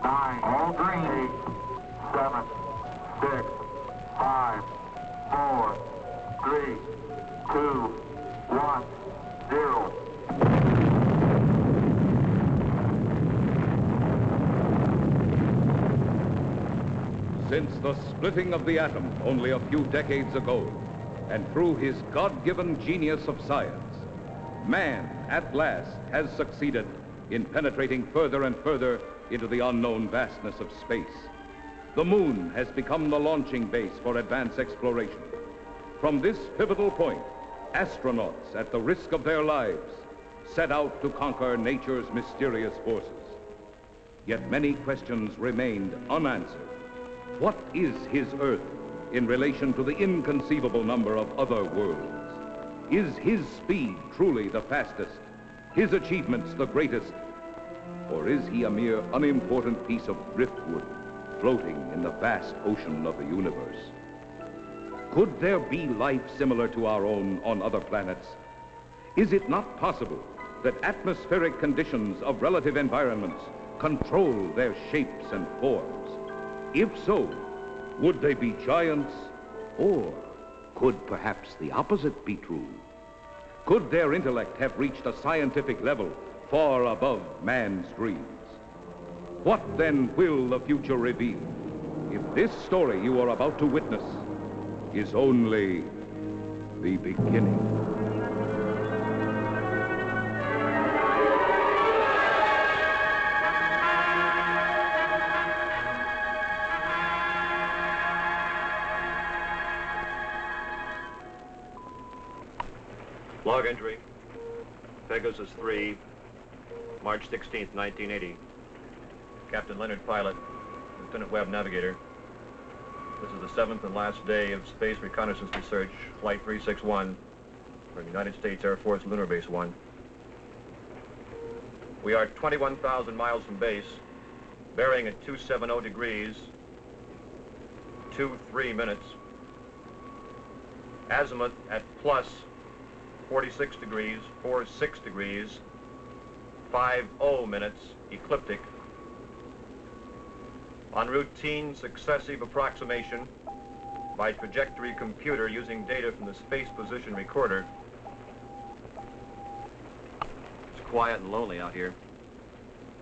9, all green, 8, 7, 6, 5, 4, 3, 2, 1, 0. Since the splitting of the atom only a few decades ago, and through his God-given genius of science, man, at last, has succeeded in penetrating further and further into the unknown vastness of space. The moon has become the launching base for advanced exploration. From this pivotal point, astronauts, at the risk of their lives, set out to conquer nature's mysterious forces. Yet many questions remained unanswered. What is his Earth in relation to the inconceivable number of other worlds? Is his speed truly the fastest, his achievements the greatest? Or is he a mere unimportant piece of driftwood floating in the vast ocean of the universe? Could there be life similar to our own on other planets? Is it not possible that atmospheric conditions of relative environments control their shapes and forms? If so, would they be giants, or could perhaps the opposite be true? Could their intellect have reached a scientific level far above man's dreams? What then will the future reveal if this story you are about to witness is only the beginning? Log entry, Pegasus 3, March 16th, 1980. Captain Leonard, pilot, Lieutenant Webb, navigator. This is the 7th and last day of Space Reconnaissance Research, Flight 361, from United States Air Force Lunar Base 1. We are 21,000 miles from base, bearing at 270 degrees, 23 minutes. Azimuth at plus 46 degrees, 46 degrees, 50 minutes, ecliptic. On routine successive approximation by trajectory computer using data from the Space Position Recorder. It's quiet and lonely out here.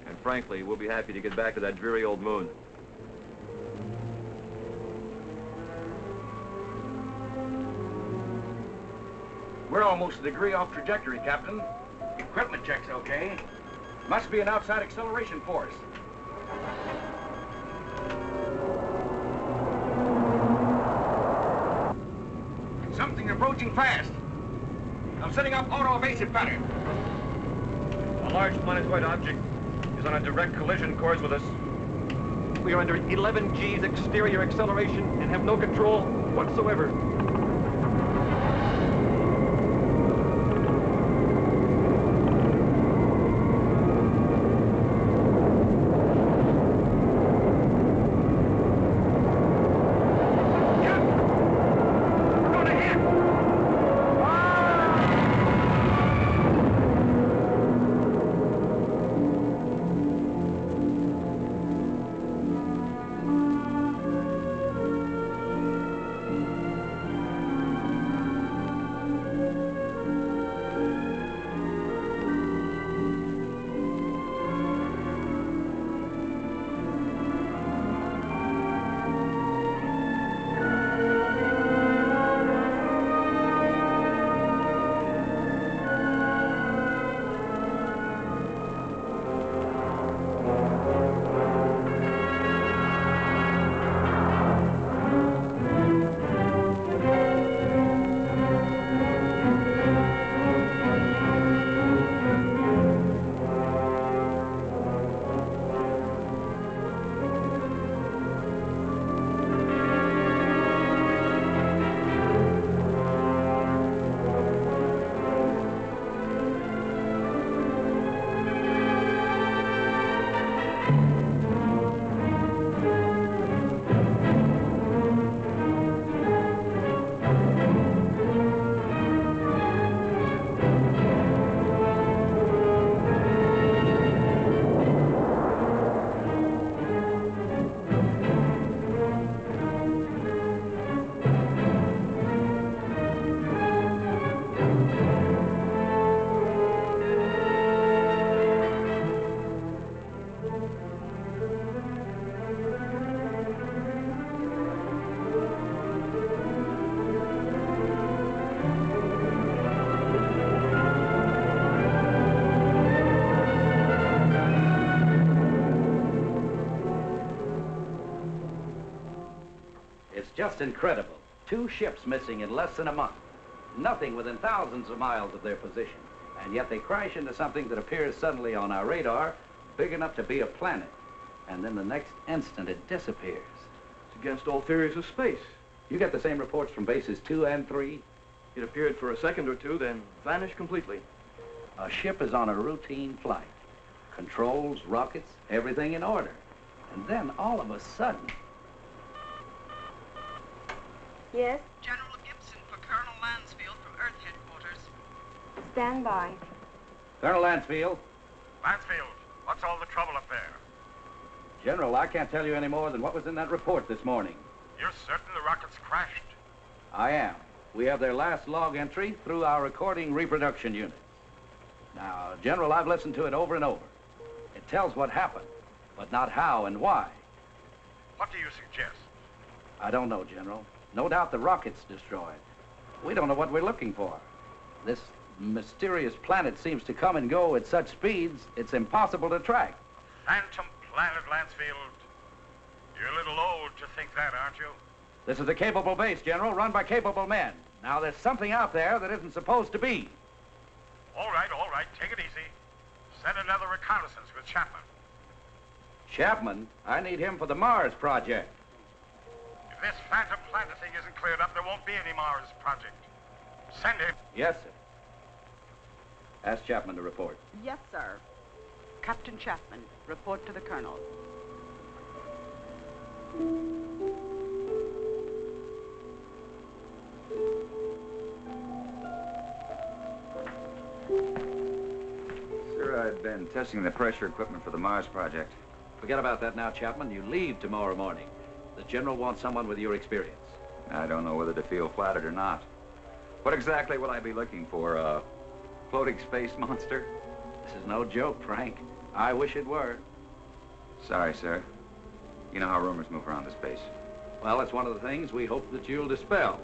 And frankly, we'll be happy to get back to that dreary old moon. We're almost a degree off trajectory, Captain. Equipment check's okay. Must be an outside acceleration force. Something approaching fast. I'm setting up auto-evasive pattern. A large planetoid object is on a direct collision course with us. We are under 11 G's exterior acceleration and have no control whatsoever. just incredible. 2 ships missing in less than a month. Nothing within thousands of miles of their position. And yet they crash into something that appears suddenly on our radar, big enough to be a planet. And then the next instant it disappears. It's against all theories of space. You get the same reports from bases 2 and 3? It appeared for a second or two, then vanished completely. A ship is on a routine flight. Controls, rockets, everything in order. And then all of a sudden... Yes? General Gibson for Colonel Lansfield from Earth Headquarters. Stand by. Colonel Lansfield. Lansfield, what's all the trouble up there? General, I can't tell you any more than what was in that report this morning. You're certain the rockets crashed? I am. We have their last log entry through our recording reproduction unit. Now, General, I've listened to it over and over. It tells what happened, but not how and why. What do you suggest? I don't know, General. No doubt the rocket's destroyed. We don't know what we're looking for. This mysterious planet seems to come and go at such speeds, it's impossible to track. Phantom planet, Lansfield. You're a little old to think that, aren't you? This is a capable base, General, run by capable men. Now, there's something out there that isn't supposed to be. All right, take it easy. Send another reconnaissance with Chapman. Chapman? I need him for the Mars project. If this phantom planet thing isn't cleared up, there won't be any Mars project. Send him. Yes, sir. Ask Chapman to report. Yes, sir. Captain Chapman, report to the Colonel. Sir, I've been testing the pressure equipment for the Mars project. Forget about that now, Chapman. You leave tomorrow morning. The General wants someone with your experience. I don't know whether to feel flattered or not. What exactly will I be looking for? A floating space monster? This is no joke, Frank. I wish it were. Sorry, sir. You know how rumors move around this base. Well, it's one of the things we hope that you'll dispel.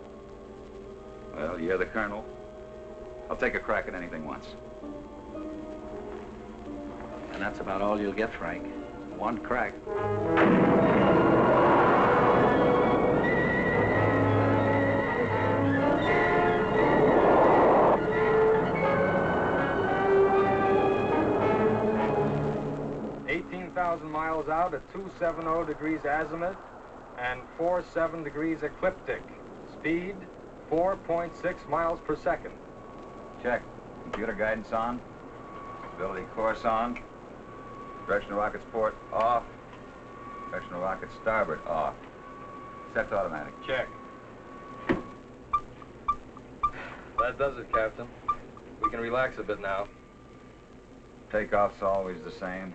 Well, you're the Colonel. I'll take a crack at anything once. And that's about all you'll get, Frank. One crack. 18,000 miles out at 270 degrees azimuth and 47 degrees ecliptic. Speed, 4.6 miles per second. Check. Computer guidance on. Stability course on. Directional rockets port off. Directional rockets starboard off. Set to automatic. Check. That does it, Captain. We can relax a bit now. Takeoff's always the same.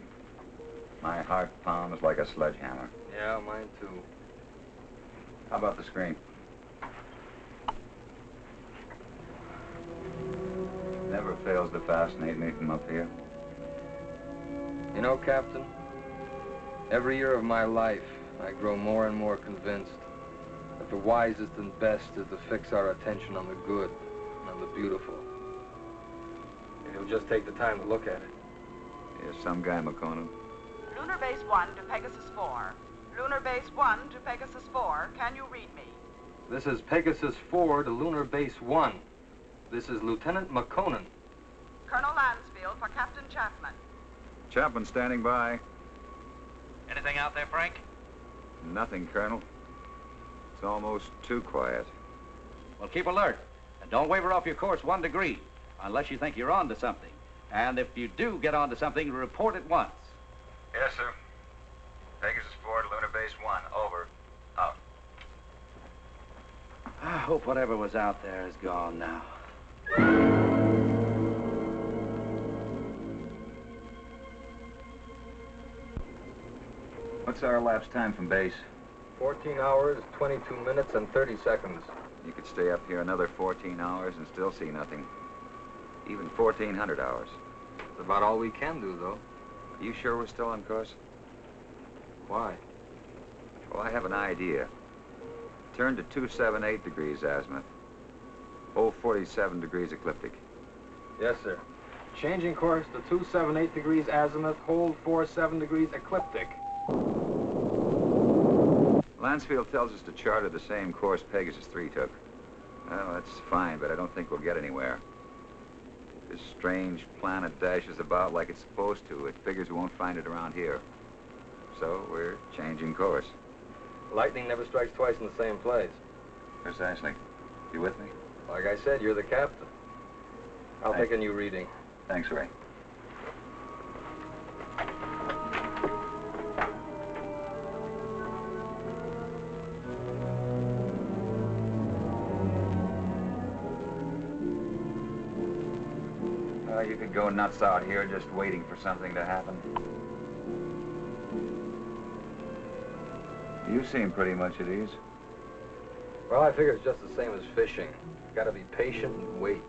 My heart pounds like a sledgehammer. Yeah, mine too. How about the screen? Never fails to fascinate me from up here. You know, Captain, every year of my life, I grow more and more convinced that the wisest and best is to fix our attention on the good and on the beautiful. If you'll just take the time to look at it. You're some guy, McConan. Lunar Base 1 to Pegasus 4. Lunar Base 1 to Pegasus 4. Can you read me? This is Pegasus 4 to Lunar Base 1. This is Lieutenant McConan. Colonel Lansfield for Captain Chapman. Chapman standing by. Anything out there, Frank? Nothing, Colonel. It's almost too quiet. Well, keep alert. And don't waver off your course 1 degree, unless you think you're on to something. And if you do get on to something, report at once. Yes, sir. Pegasus 4 to Lunar Base 1. Over. Out. I hope whatever was out there is gone now. What's our elapsed time from base? 14 hours, 22 minutes, and 30 seconds. You could stay up here another 14 hours and still see nothing. Even 1,400 hours. That's about all we can do, though. Are you sure we're still on course? Why? Well, I have an idea. Turn to 278 degrees azimuth. 047 degrees ecliptic. Yes, sir. Changing course to 278 degrees azimuth, hold 47 degrees ecliptic. Lansfield tells us to charter the same course Pegasus 3 took. Well, that's fine, but I don't think we'll get anywhere. This strange planet dashes about like it's supposed to. It figures we won't find it around here. So we're changing course. Lightning never strikes twice in the same place. Precisely. You with me? Like I said, you're the captain. I'll take a new reading. Thanks, Ray. You could go nuts out here just waiting for something to happen. You seem pretty much at ease. Well, I figure it's just the same as fishing. Gotta be patient and wait.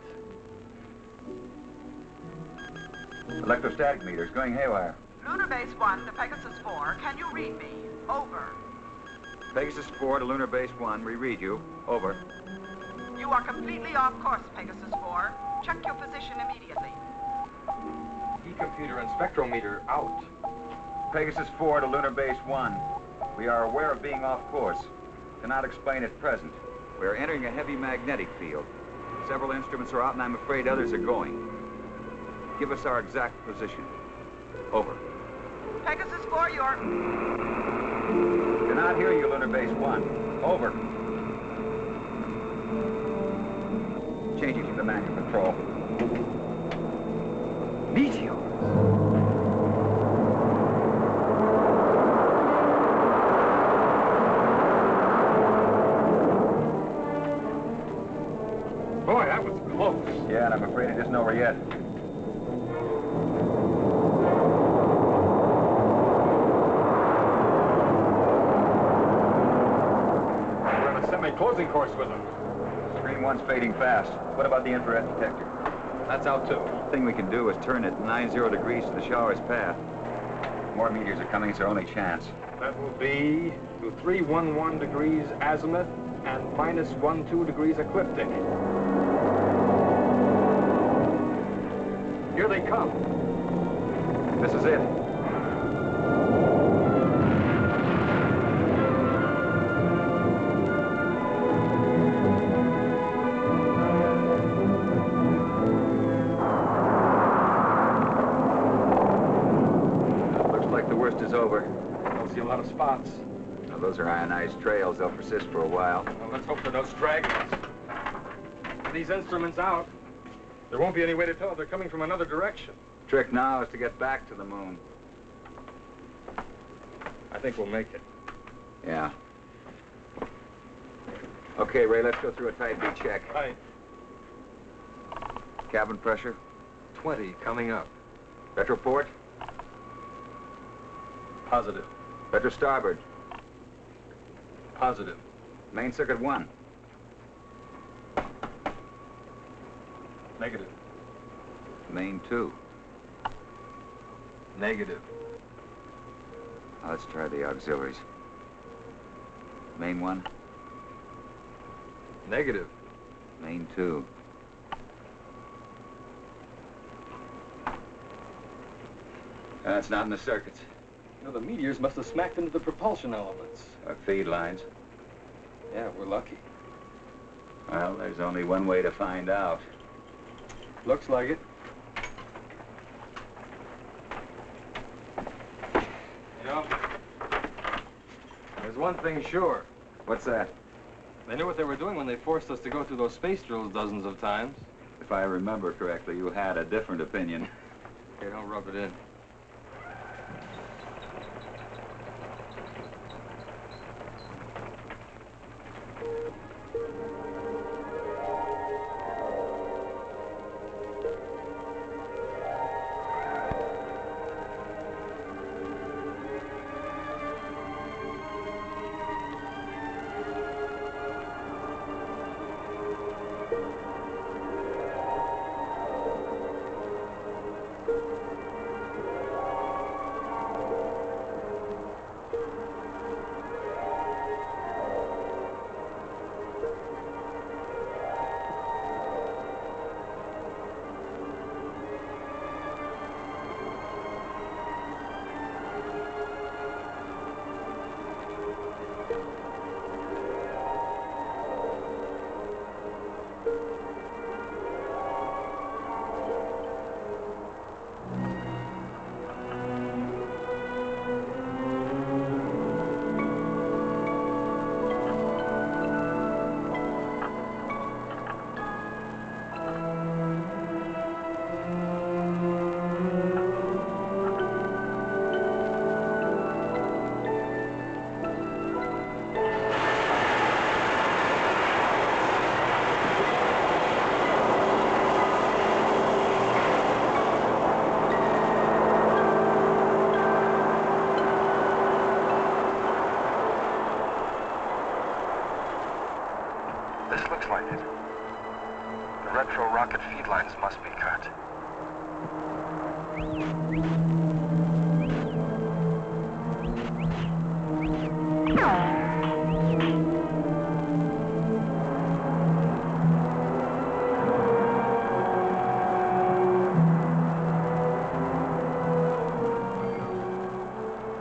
Electrostatic meters going haywire. Lunar Base 1 to Pegasus 4. Can you read me? Over. Pegasus 4 to Lunar Base 1. We read you. Over. You are completely off course, Pegasus 4. Check your position immediately. E-computer and spectrometer out. Pegasus 4 to Lunar Base 1. We are aware of being off course. Cannot explain at present. We are entering a heavy magnetic field. Several instruments are out, and I'm afraid others are going. Give us our exact position. Over. Pegasus 4, you're... Cannot hear you, Lunar Base 1. Over. Changing to the manual control. Meteor. Boy, that was close. Yeah, and I'm afraid it isn't over yet. We're on a semi-closing course with them. Screen 1's fading fast. What about the infrared detector? That's out too. The thing we can do is turn it 90 degrees to the shower's path. More meteors are coming. It's our only chance. That will be to 311 degrees azimuth and minus 12 degrees ecliptic. Here they come. This is it. Is over. I don't see a lot of spots. Now, those are ionized trails. They'll persist for a while. Well, let's hope for no stragglers. With these instruments out, there won't be any way to tell if they're coming from another direction. Trick now is to get back to the moon. I think we'll make it. Yeah. Okay, Ray, let's go through a tight beat check. Right. Cabin pressure? 20 coming up. Retroport? Positive. Retro starboard? Positive. Main circuit 1? Negative. Main 2? Negative. Now, let's try the auxiliaries. Main 1? Negative. Main 2? That's not in the circuits. You know, the meteors must have smacked into the propulsion elements. Or feed lines. Yeah, we're lucky. Well, there's only one way to find out. Looks like it. You know, there's one thing sure. What's that? They knew what they were doing when they forced us to go through those space drills dozens of times. If I remember correctly, you had a different opinion. Okay, don't rub it in. structural rocket feed lines must be cut.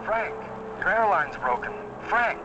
Frank, your airline's broken. Frank!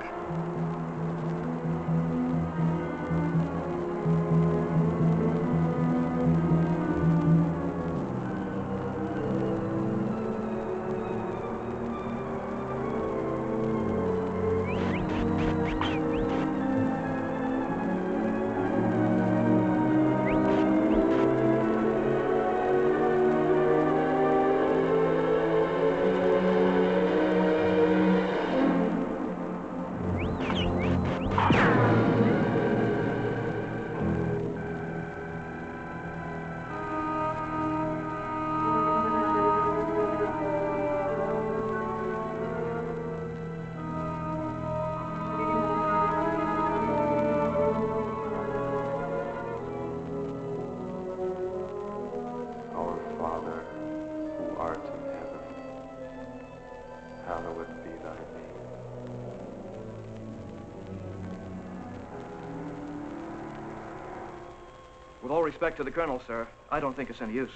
With all respect to the colonel, sir, I don't think it's any use.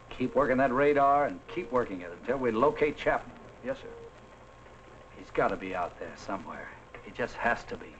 Keep working that radar and keep working it until we locate Chapman. Yes, sir. He's got to be out there somewhere. He just has to be.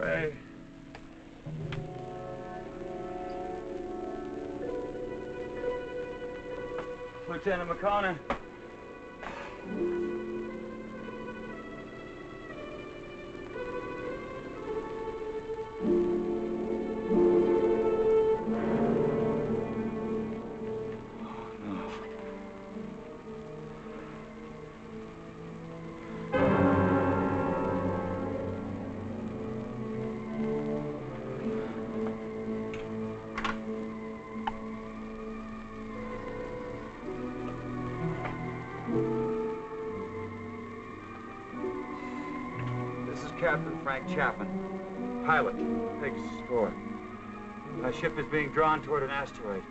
Ray. Lieutenant McConnor. Captain Frank Chapman, pilot, Pegasus 4. My ship is being drawn toward an asteroid.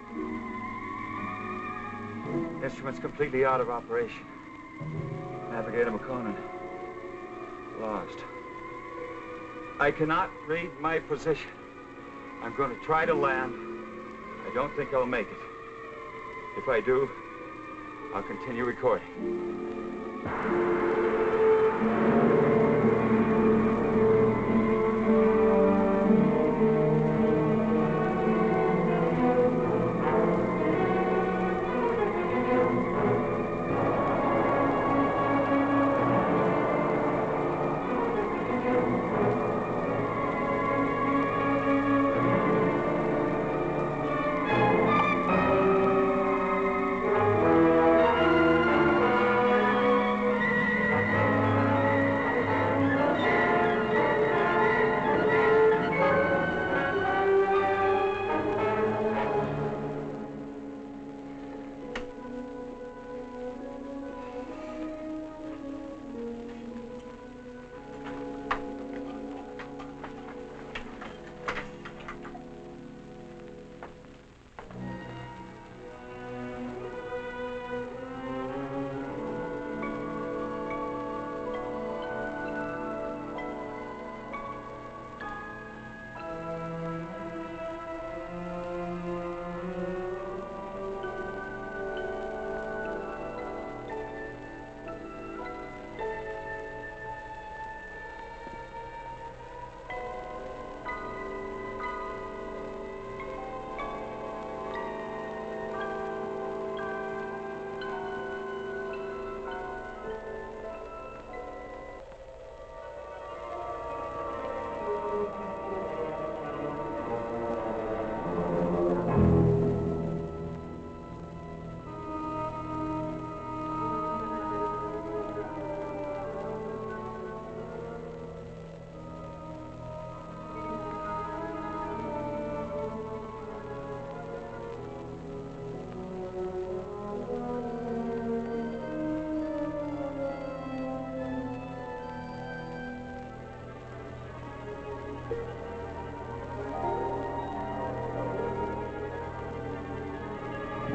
Instruments completely out of operation. Navigator McConan, lost. I cannot read my position. I'm going to try to land. I don't think I'll make it. If I do, I'll continue recording.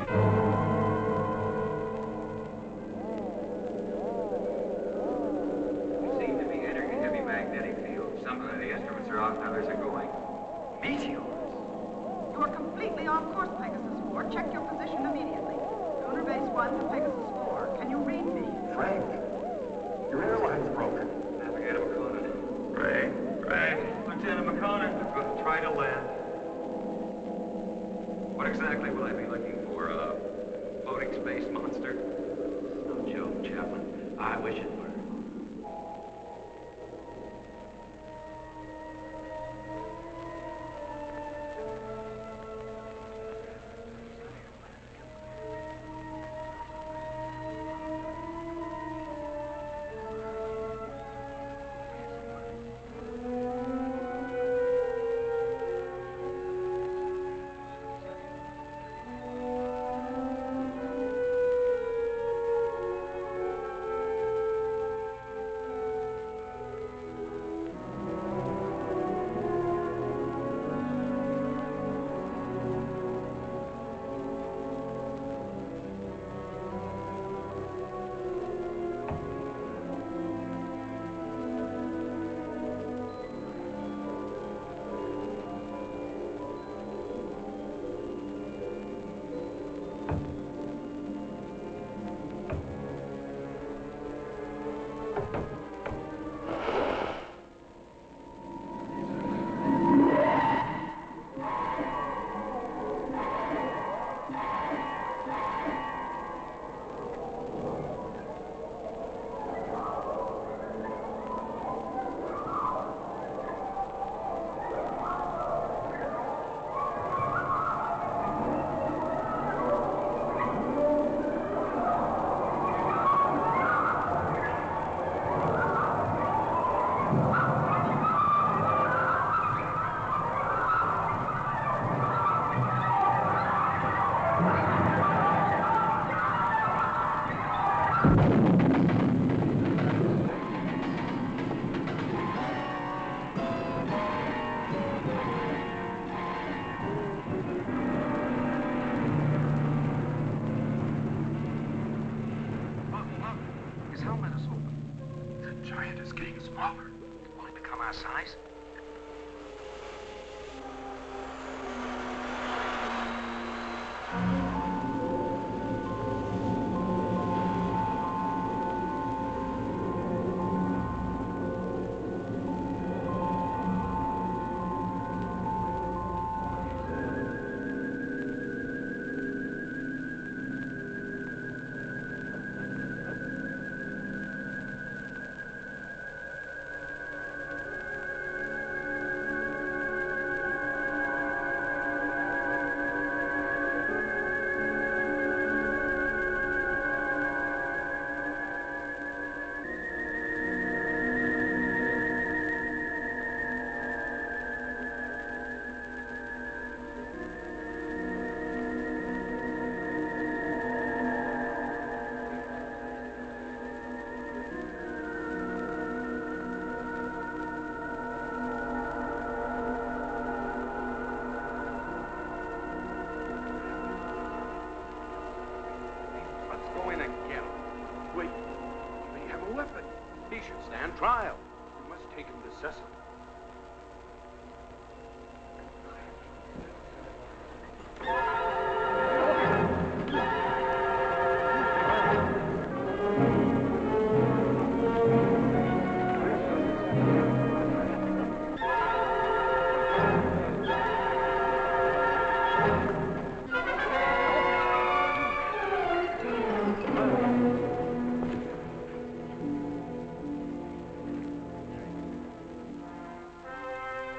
We seem to be entering a heavy magnetic field. Some of the instruments are out and others are going. Meteors. You are completely off course, Pegasus 4. Check your position immediately. Lunar Base 1 to Pegasus 4. Can you read me? Frank, your airline's broken. Navigator McConan. Ray. Lieutenant McConnell. I'm going to try to land. What exactly will I be looking for? A floating space monster? No joke, Chapman. I wish it were. Size? He should stand trial. We must take him to Cecil.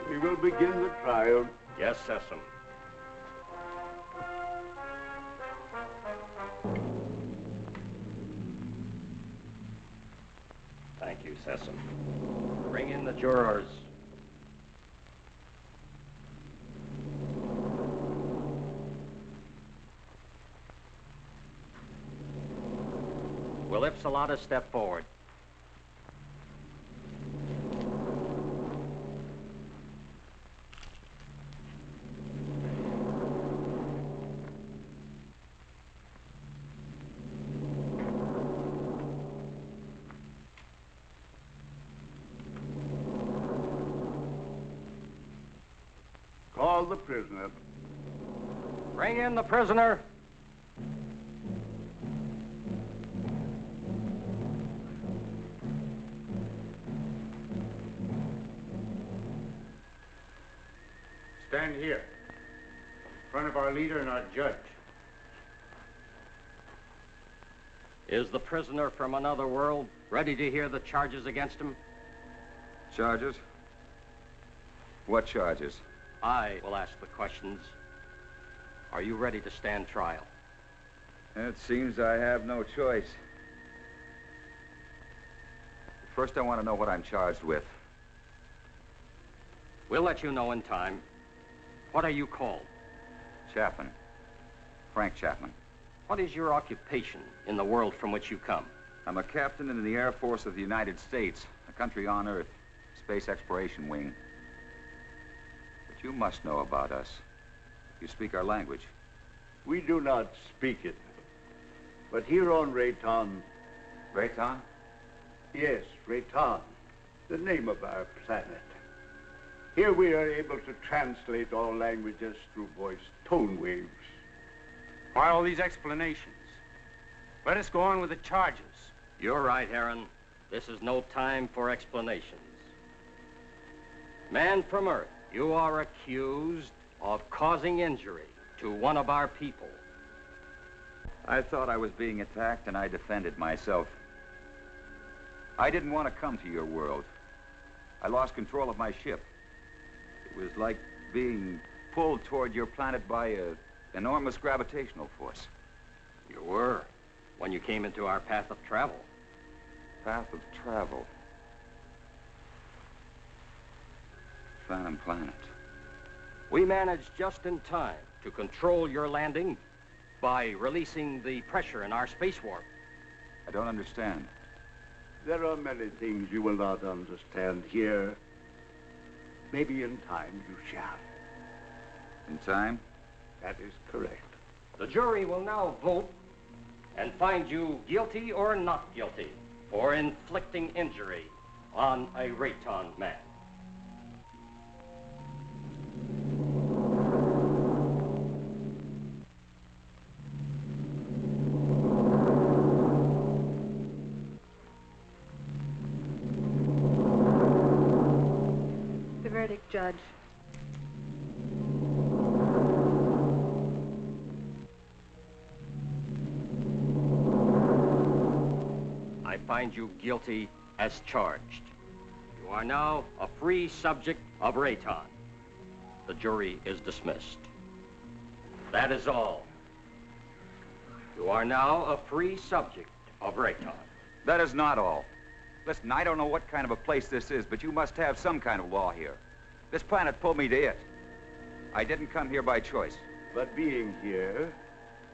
We will begin the trial. Yes, Cecil. Thank you, Cecil. Bring in the jurors. Will Ipsilata step forward? call the prisoner. Bring in the prisoner. Stand here, in front of our leader and our judge. Is the prisoner from another world ready to hear the charges against him? Charges? What charges? I will ask the questions. Are you ready to stand trial? It seems I have no choice. First, I want to know what I'm charged with. We'll let you know in time. What are you called? Chapman. Frank Chapman. What is your occupation in the world from which you come? I'm a captain in the Air Force of the United States, a country on Earth, Space Exploration Wing. But you must know about us. You speak our language. We do not speak it. But here on Rayton... Rayton? Yes, Rayton, the name of our planet. Here we are able to translate all languages through voice tone waves. Why all these explanations? Let us go on with the charges. You're right, Heron. This is no time for explanations. Man from Earth, you are accused of causing injury to one of our people. I thought I was being attacked and I defended myself. I didn't want to come to your world. I lost control of my ship. It was like being pulled toward your planet by an enormous gravitational force. You were, when you came into our path of travel. Path of travel. Phantom planet. We managed just in time to control your landing by releasing the pressure in our space warp. I don't understand. There are many things you will not understand here. Maybe in time you shall. In time? That is correct. The jury will now vote and find you guilty or not guilty for inflicting injury on a Rayton man. The verdict, Judge. I find you guilty as charged. You are now a free subject of Rayton. The jury is dismissed. That is all. You are now a free subject of Rayton. That is not all. Listen, I don't know what kind of a place this is, but you must have some kind of law here. This planet pulled me to it. I didn't come here by choice. But being here,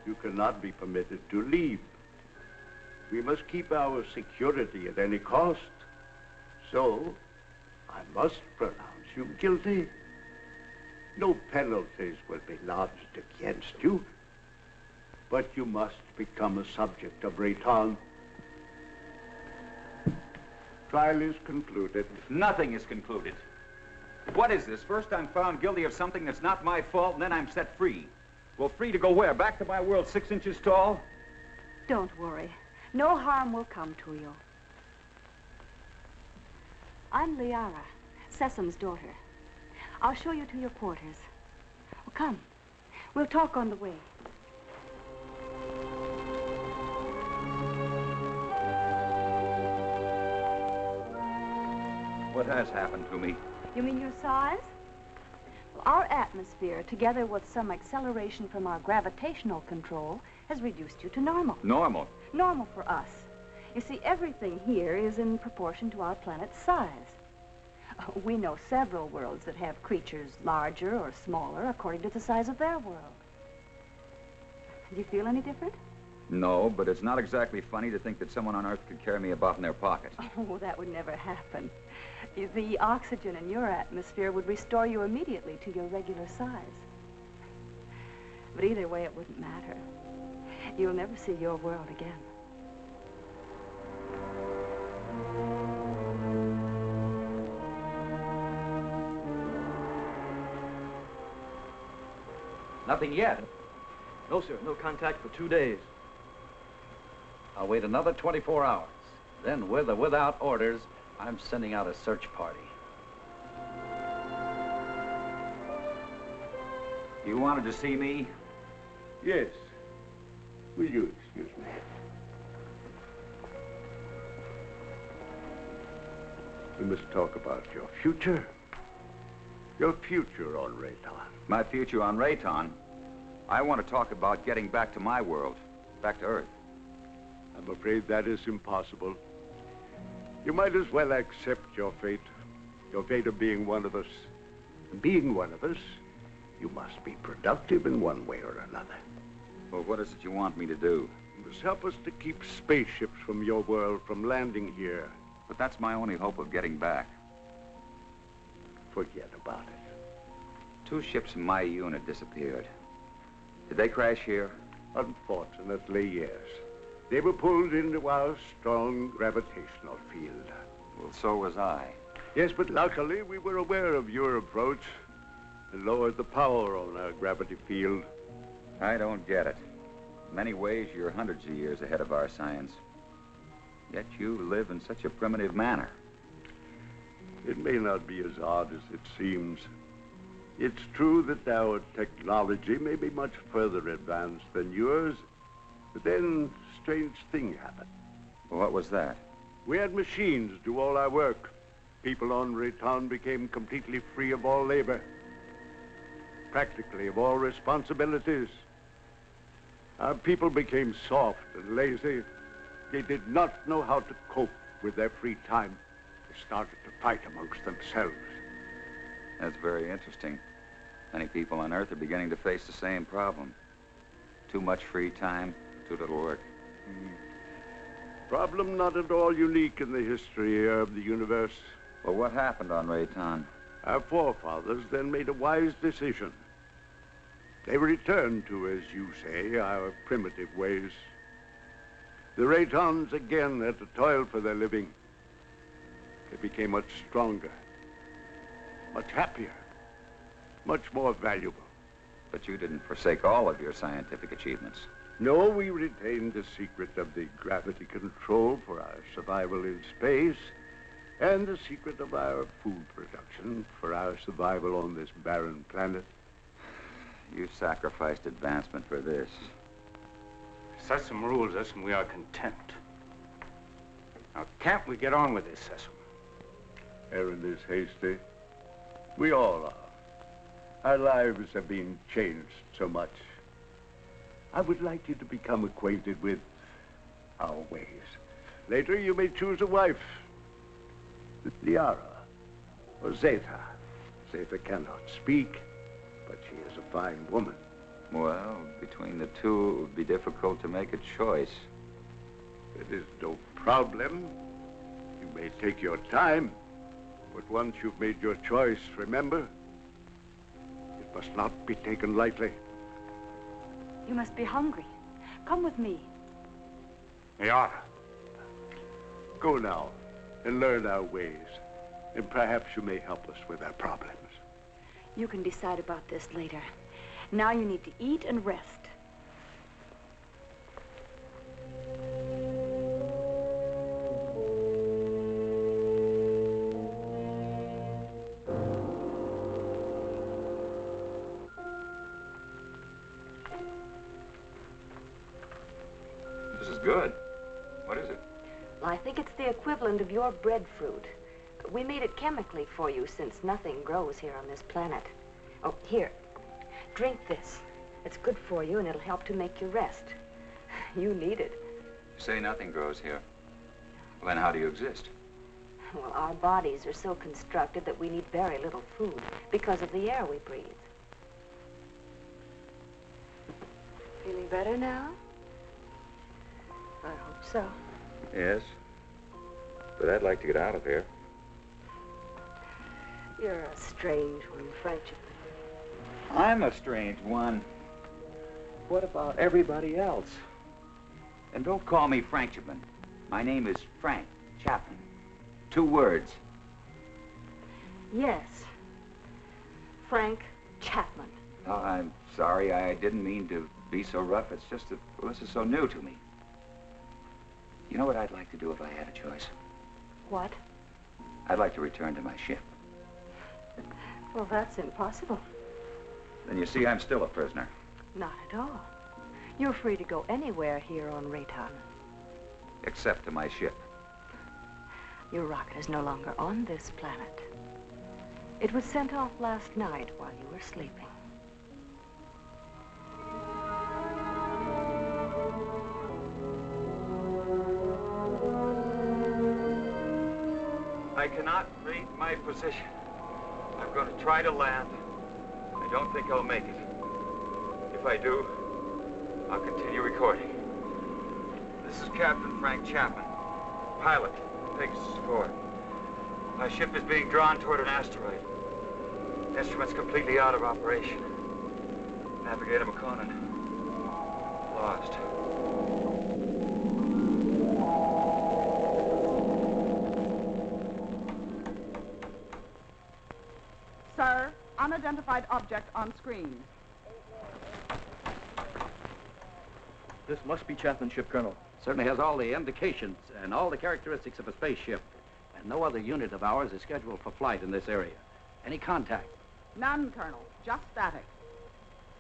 you cannot be permitted to leave. We must keep our security at any cost. So, I must pronounce you guilty. No penalties will be lodged against you. But you must become a subject of Rayton. Trial is concluded. Nothing is concluded. What is this? First I'm found guilty of something that's not my fault, and then I'm set free. Well, free to go where? Back to my world 6 inches tall? Don't worry. No harm will come to you. I'm Liara, Sesam's daughter. I'll show you to your quarters. Oh, come. We'll talk on the way. What has happened to me? You mean your size? Well, our atmosphere, together with some acceleration from our gravitational control, has reduced you to normal. Normal? Normal for us. You see, everything here is in proportion to our planet's size. We know several worlds that have creatures larger or smaller according to the size of their world. Do you feel any different? No, but it's not exactly funny to think that someone on Earth could carry me about in their pocket. Oh, that would never happen. The oxygen in your atmosphere would restore you immediately to your regular size. But either way, it wouldn't matter. You'll never see your world again. nothing yet. No, sir. No contact for 2 days. I'll wait another 24 hours. Then, with or without orders, I'm sending out a search party. You wanted to see me? Yes. Will you excuse me? We must talk about your future. Your future on Rayton. My future on Rayton? I want to talk about getting back to my world, back to Earth. I'm afraid that is impossible. You might as well accept your fate of being one of us. And being one of us, you must be productive in one way or another. Well, what is it you want me to do? You must help us to keep spaceships from your world from landing here. But that's my only hope of getting back. Forget about it. 2 ships in my unit disappeared. Did they crash here? Unfortunately, yes. They were pulled into our strong gravitational field. Well, so was I. Yes, but luckily we were aware of your approach and lowered the power on our gravity field. I don't get it. In many ways, you're hundreds of years ahead of our science. Yet you live in such a primitive manner. It may not be as odd as it seems. It's true that our technology may be much further advanced than yours, but then a strange thing happened. Well, what was that? We had machines do all our work. People on Rayton became completely free of all labor, practically of all responsibilities. Our people became soft and lazy. They did not know how to cope with their free time. They started to fight amongst themselves. That's very interesting. Many people on Earth are beginning to face the same problem. Too much free time, too little work. Problem not at all unique in the history of the universe. Well, what happened on Rayton? Our forefathers then made a wise decision. They returned to, as you say, our primitive ways. The Raytons again had to toil for their living. They became much stronger, much happier, much more valuable. But you didn't forsake all of your scientific achievements. No, we retained the secret of the gravity control for our survival in space and the secret of our food production for our survival on this barren planet. You sacrificed advancement for this. Sesame rules us and we are content. Now, can't we get on with this, Sesame? Aaron is hasty. We all are. Our lives have been changed so much. I would like you to become acquainted with our ways. Later, you may choose a wife. Liara or Zeta. Zeta cannot speak, but she is a fine woman. Well, between the two, it would be difficult to make a choice. It is no problem. You may take your time, but once you've made your choice, remember, it must not be taken lightly. You must be hungry. Come with me. Liara. Go now and learn our ways, and perhaps you may help us with our problems. You can decide about this later. Now you need to eat and rest. This is good. What is it? Well, I think it's the equivalent of your breadfruit. We made it chemically for you since nothing grows here on this planet. Oh, here. Drink this. It's good for you and it'll help to make you rest. You need it. You say nothing grows here. Well, then how do you exist? Well, our bodies are so constructed that we need very little food because of the air we breathe. Feeling better now? I hope so. Yes. But I'd like to get out of here. You're a strange one, Frank Chapman. I'm a strange one. What about everybody else? And don't call me Frank Chapman. My name is Frank Chapman. 2 words. Yes. Frank Chapman. No, I'm sorry. I didn't mean to be so rough. It's just that well, this is so new to me. You know what I'd like to do if I had a choice? What? I'd like to return to my ship. Well, that's impossible. Then you see, I'm still a prisoner. Not at all. You're free to go anywhere here on Rayton. Except to my ship. Your rocket is no longer on this planet. It was sent off last night while you were sleeping. I cannot read my position. I'm going to try to land. I don't think I'll make it. If I do, I'll continue recording. This is Captain Frank Chapman, pilot, Pegasus 4. My ship is being drawn toward an asteroid. Instruments completely out of operation. Navigator McConan, lost. Sir, unidentified object on screen. This must be Chapman's ship, Colonel. Certainly has all the indications and all the characteristics of a spaceship. And no other unit of ours is scheduled for flight in this area. Any contact? None, Colonel. Just static.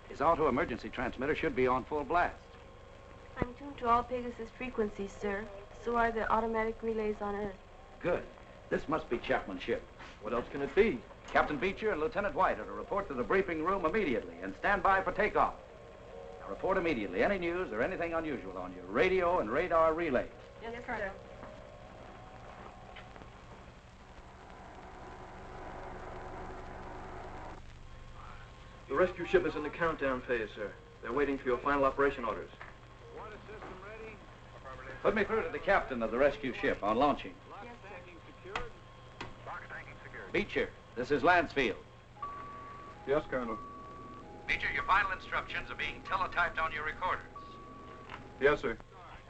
His auto-emergency transmitter should be on full blast. I'm tuned to all Pegasus frequencies, sir. So are the automatic relays on Earth. Good. This must be Chapman's ship. What else can it be? Captain Beecher and Lieutenant White are to report to the briefing room immediately and stand by for takeoff. Now report immediately any news or anything unusual on your radio and radar relays. Yes, Colonel. The rescue ship is in the countdown phase, sir. They're waiting for your final operation orders. Water system ready? Put me through to the captain of the rescue ship on launching. Yes, sir. Tanking secured. Rocket tanking secured. Beecher, this is Lansfield. Yes, Colonel. Beecher, your final instructions are being teletyped on your recorders. Yes, sir.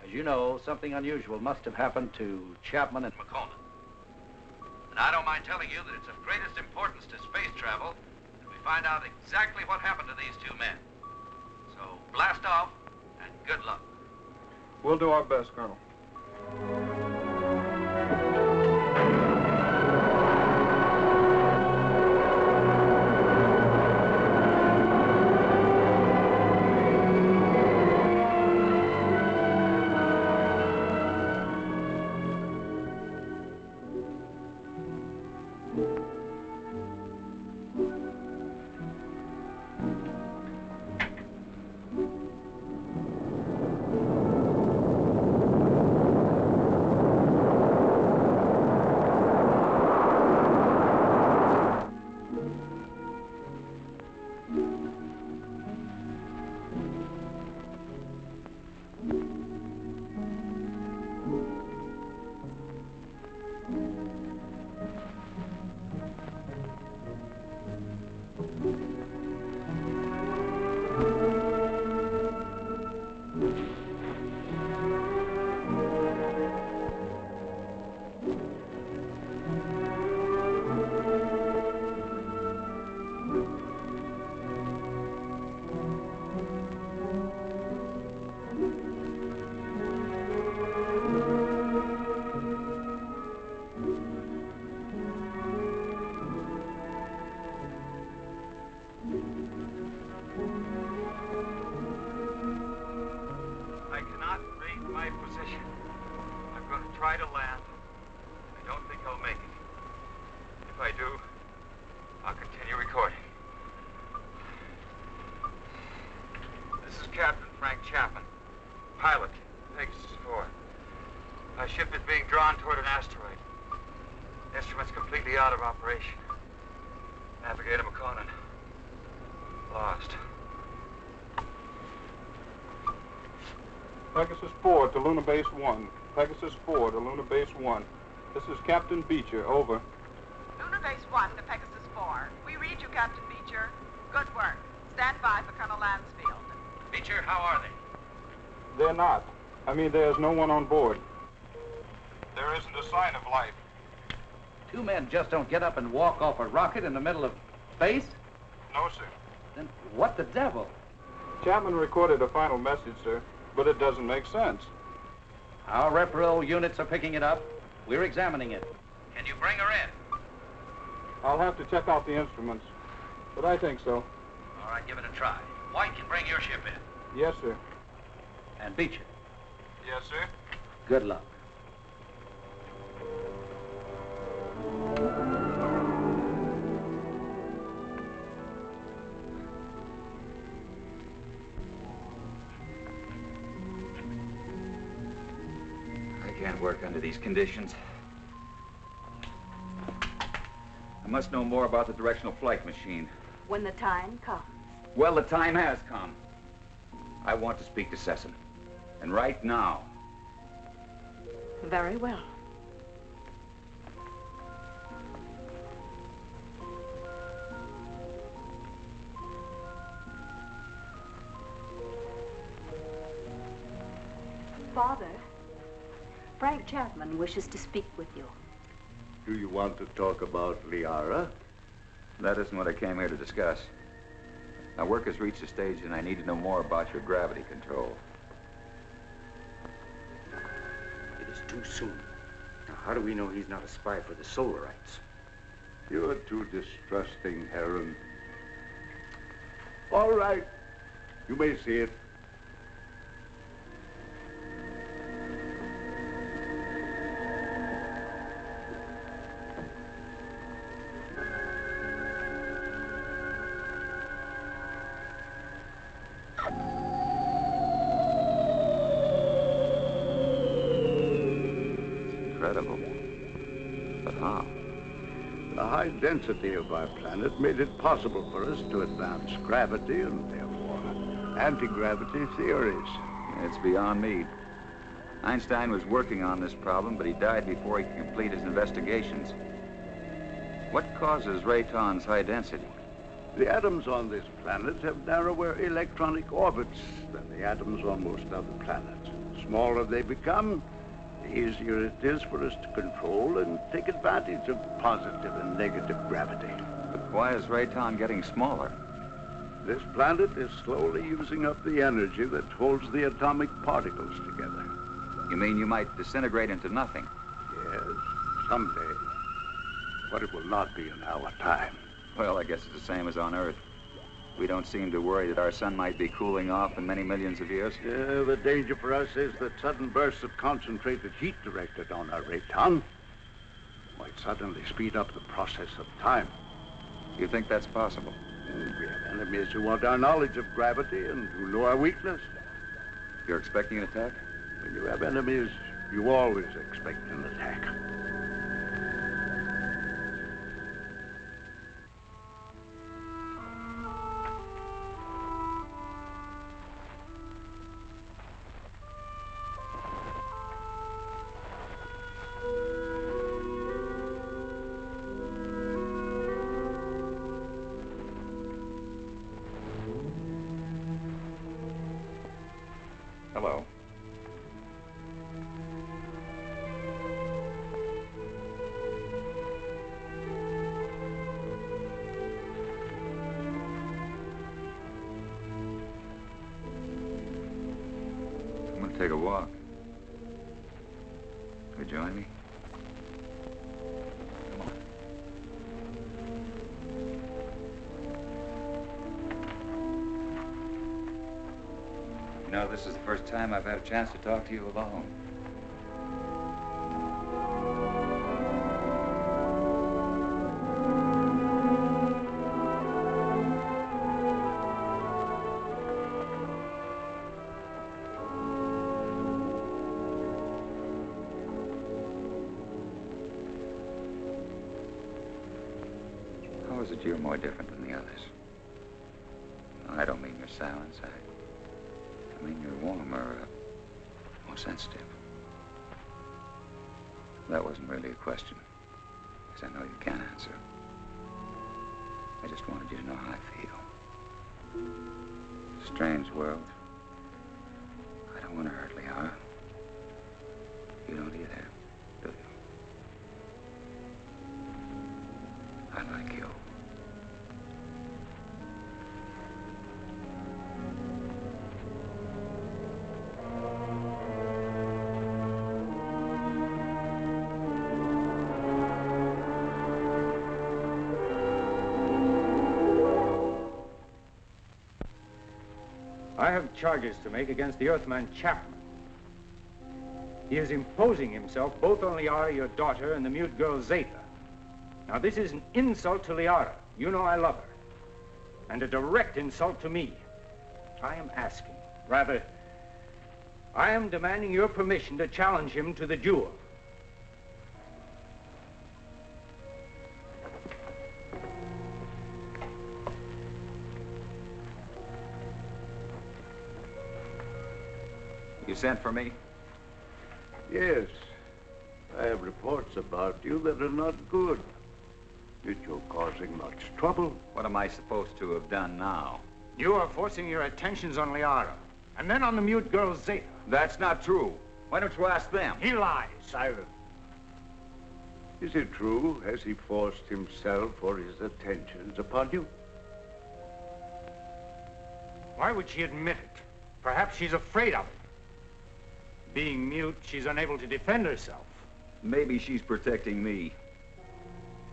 As you know, something unusual must have happened to Chapman and McConan. And I don't mind telling you that it's of greatest importance to space travel that we find out exactly what happened to these two men. So blast off and good luck. We'll do our best, Colonel. Try to land. I don't think I'll make it. If I do, I'll continue recording. This is Captain Frank Chapman, pilot, Pegasus 4. My ship is being drawn toward an asteroid. Instruments completely out of operation. Navigator McConan, lost. Pegasus 4 to Lunar Base 1. Pegasus 4 to Lunar Base 1. This is Captain Beecher, over. Lunar Base 1 to Pegasus 4. We read you, Captain Beecher. Good work. Stand by for Colonel Lansfield. Beecher, how are they? They're not. I mean, there's no one on board. There isn't a sign of life. Two men just don't get up and walk off a rocket in the middle of space? No, sir. Then what the devil? Chapman recorded a final message, sir, but it doesn't make sense. Our rep roll units are picking it up. We're examining it. Can you bring her in? I'll have to check out the instruments, but I think so. All right, give it a try. White can bring your ship in. Yes, sir. And Beecher. Yes, sir. Good luck. I can't work under these conditions. I must know more about the directional flight machine. When the time comes. Well, the time has come. I want to speak to Sesson. And right now. Very well. Father, Frank Chapman wishes to speak with you. Do you want to talk about Liara? That isn't what I came here to discuss. My work has reached a stage and I need to know more about your gravity control. It is too soon. Now, how do we know he's not a spy for the Solarites? You're too distrusting, Heron. All right. You may see it. Incredible. But how? The high density of our planet made it possible for us to advance gravity and therefore anti-gravity theories. It's beyond me. Einstein was working on this problem, but he died before he could complete his investigations. What causes Rayton's high density? The atoms on this planet have narrower electronic orbits than the atoms on most other planets. The smaller they become, the easier it is for us to control and take advantage of positive and negative gravity. But why is Rayton getting smaller? This planet is slowly using up the energy that holds the atomic particles together. You mean you might disintegrate into nothing? Yes, someday. But it will not be in our time. Well, I guess it's the same as on Earth. We don't seem to worry that our sun might be cooling off in many millions of years. Yeah, the danger for us is that sudden bursts of concentrated heat directed on our Rayton might suddenly speed up the process of time. You think that's possible? We have enemies who want our knowledge of gravity and who know our weakness. You're expecting an attack? When you have enemies, you always expect an attack. Hello. I'm going to take a walk. Will you join me? Come on. You know, this is the first time I've had a chance to talk to you alone. How is it you're more different than the others? I don't mean your silence. I mean you're warmer, more sensitive. That wasn't really a question, because I know you can't answer. I just wanted you to know how I feel. Strange world. I don't want to hurt Liara. You don't either, do you? I like you. I have charges to make against the Earthman Chapman. He is imposing himself both on Liara, your daughter, and the mute girl Zeta. Now, this is an insult to Liara. You know I love her. And a direct insult to me. I am asking, rather, I am demanding your permission to challenge him to the duel. You sent for me? Yes. I have reports about you that are not good. That you're causing much trouble. What am I supposed to have done now? You are forcing your attentions on Liara, and then on the mute girl Zeta. That's not true. Why don't you ask them? He lies. Silence. Is it true? Has he forced himself or his attentions upon you? Why would she admit it? Perhaps she's afraid of it. Being mute, she's unable to defend herself. Maybe she's protecting me.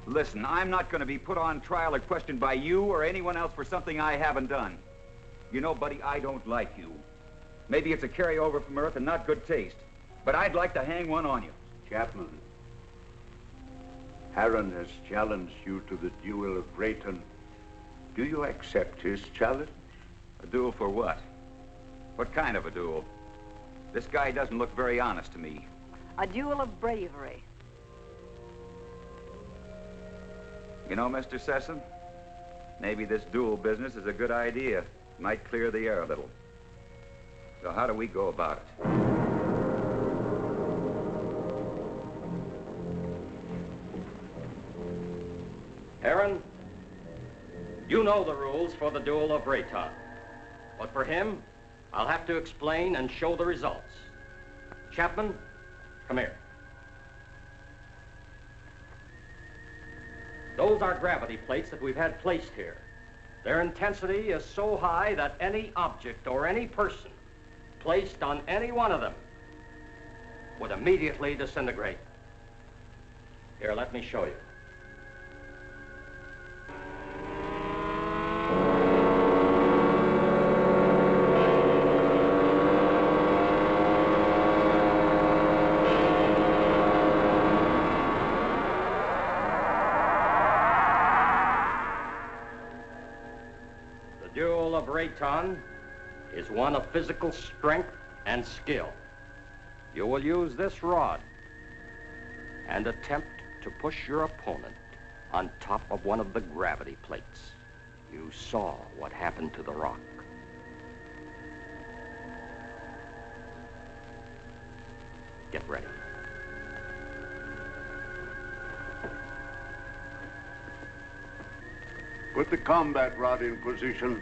Listen, I'm not going to be put on trial or questioned by you or anyone else for something I haven't done. You know, buddy, I don't like you. Maybe it's a carryover from Earth and not good taste, but I'd like to hang one on you. Chapman, Harron has challenged you to the duel of Rayton. Do you accept his challenge? A duel for what? What kind of a duel? This guy doesn't look very honest to me. A duel of bravery. You know, Mr. Sessom, maybe this duel business is a good idea. Might clear the air a little. So how do we go about it? Aaron, you know the rules for the duel of Rayton. But for him, I'll have to explain and show the results. Chapman, come here. Those are gravity plates that we've had placed here. Their intensity is so high that any object or any person placed on any one of them would immediately disintegrate. Here, let me show you. The duel of Rayton is one of physical strength and skill. You will use this rod and attempt to push your opponent on top of one of the gravity plates. You saw what happened to the rock. Get ready. Put the combat rod in position.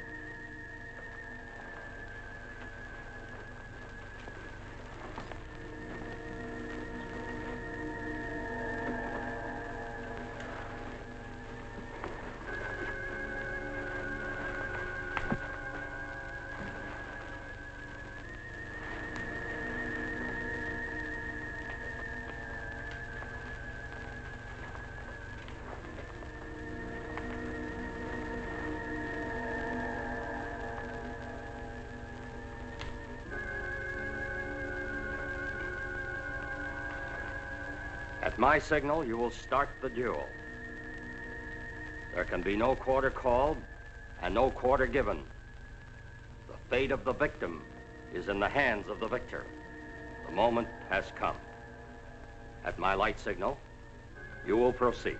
At my signal, you will start the duel. There can be no quarter called and no quarter given. The fate of the victim is in the hands of the victor. The moment has come. At my light signal, you will proceed.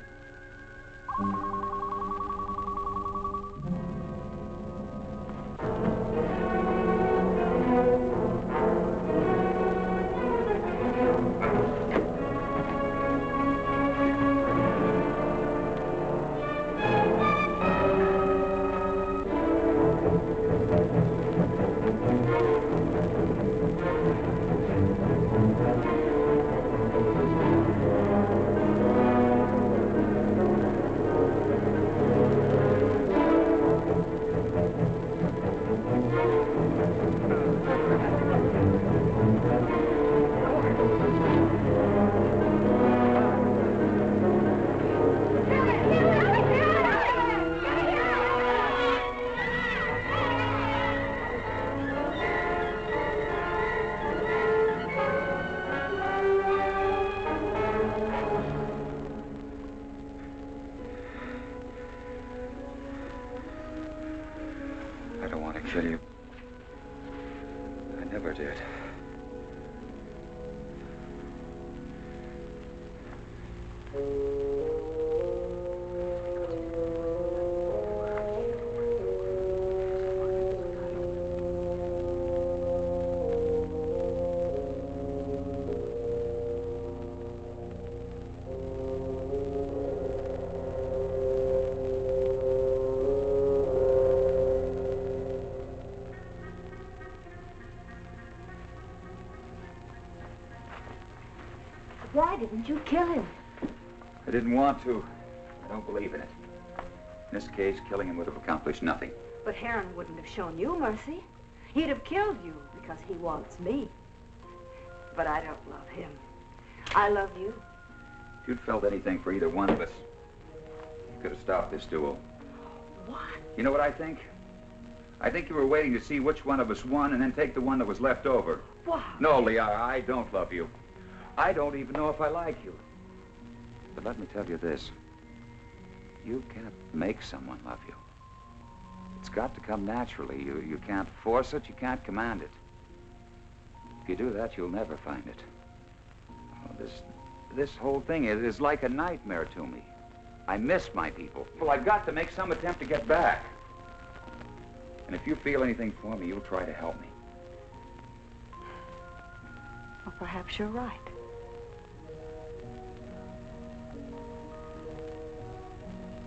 kill you. I never did. Why didn't you kill him? I didn't want to. I don't believe in it. In this case, killing him would have accomplished nothing. But Heron wouldn't have shown you mercy. He'd have killed you because he wants me. But I don't love him. I love you. If you'd felt anything for either one of us, you could have stopped this duel. What? You know what I think? I think you were waiting to see which one of us won and then take the one that was left over. What? No, Liara, I don't love you. I don't even know if I like you. But let me tell you this. You can't make someone love you. It's got to come naturally. You can't force it, you can't command it. If you do that, you'll never find it. Oh, this whole thing is like a nightmare to me. I miss my people. Well, I've got to make some attempt to get back. And if you feel anything for me, you'll try to help me. Well, perhaps you're right.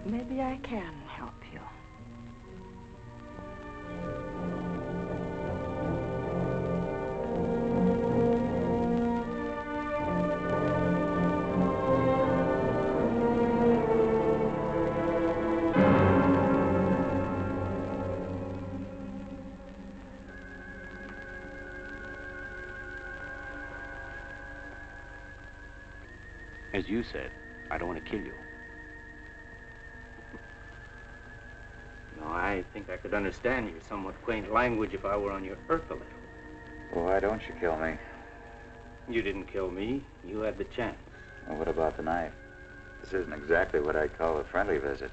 Maybe I can help you. As you said, I don't want to kill you. No, I think I could understand your somewhat quaint language if I were on your Earth a little. Well, why don't you kill me? You didn't kill me. You had the chance. Well, what about the knife? This isn't exactly what I'd call a friendly visit.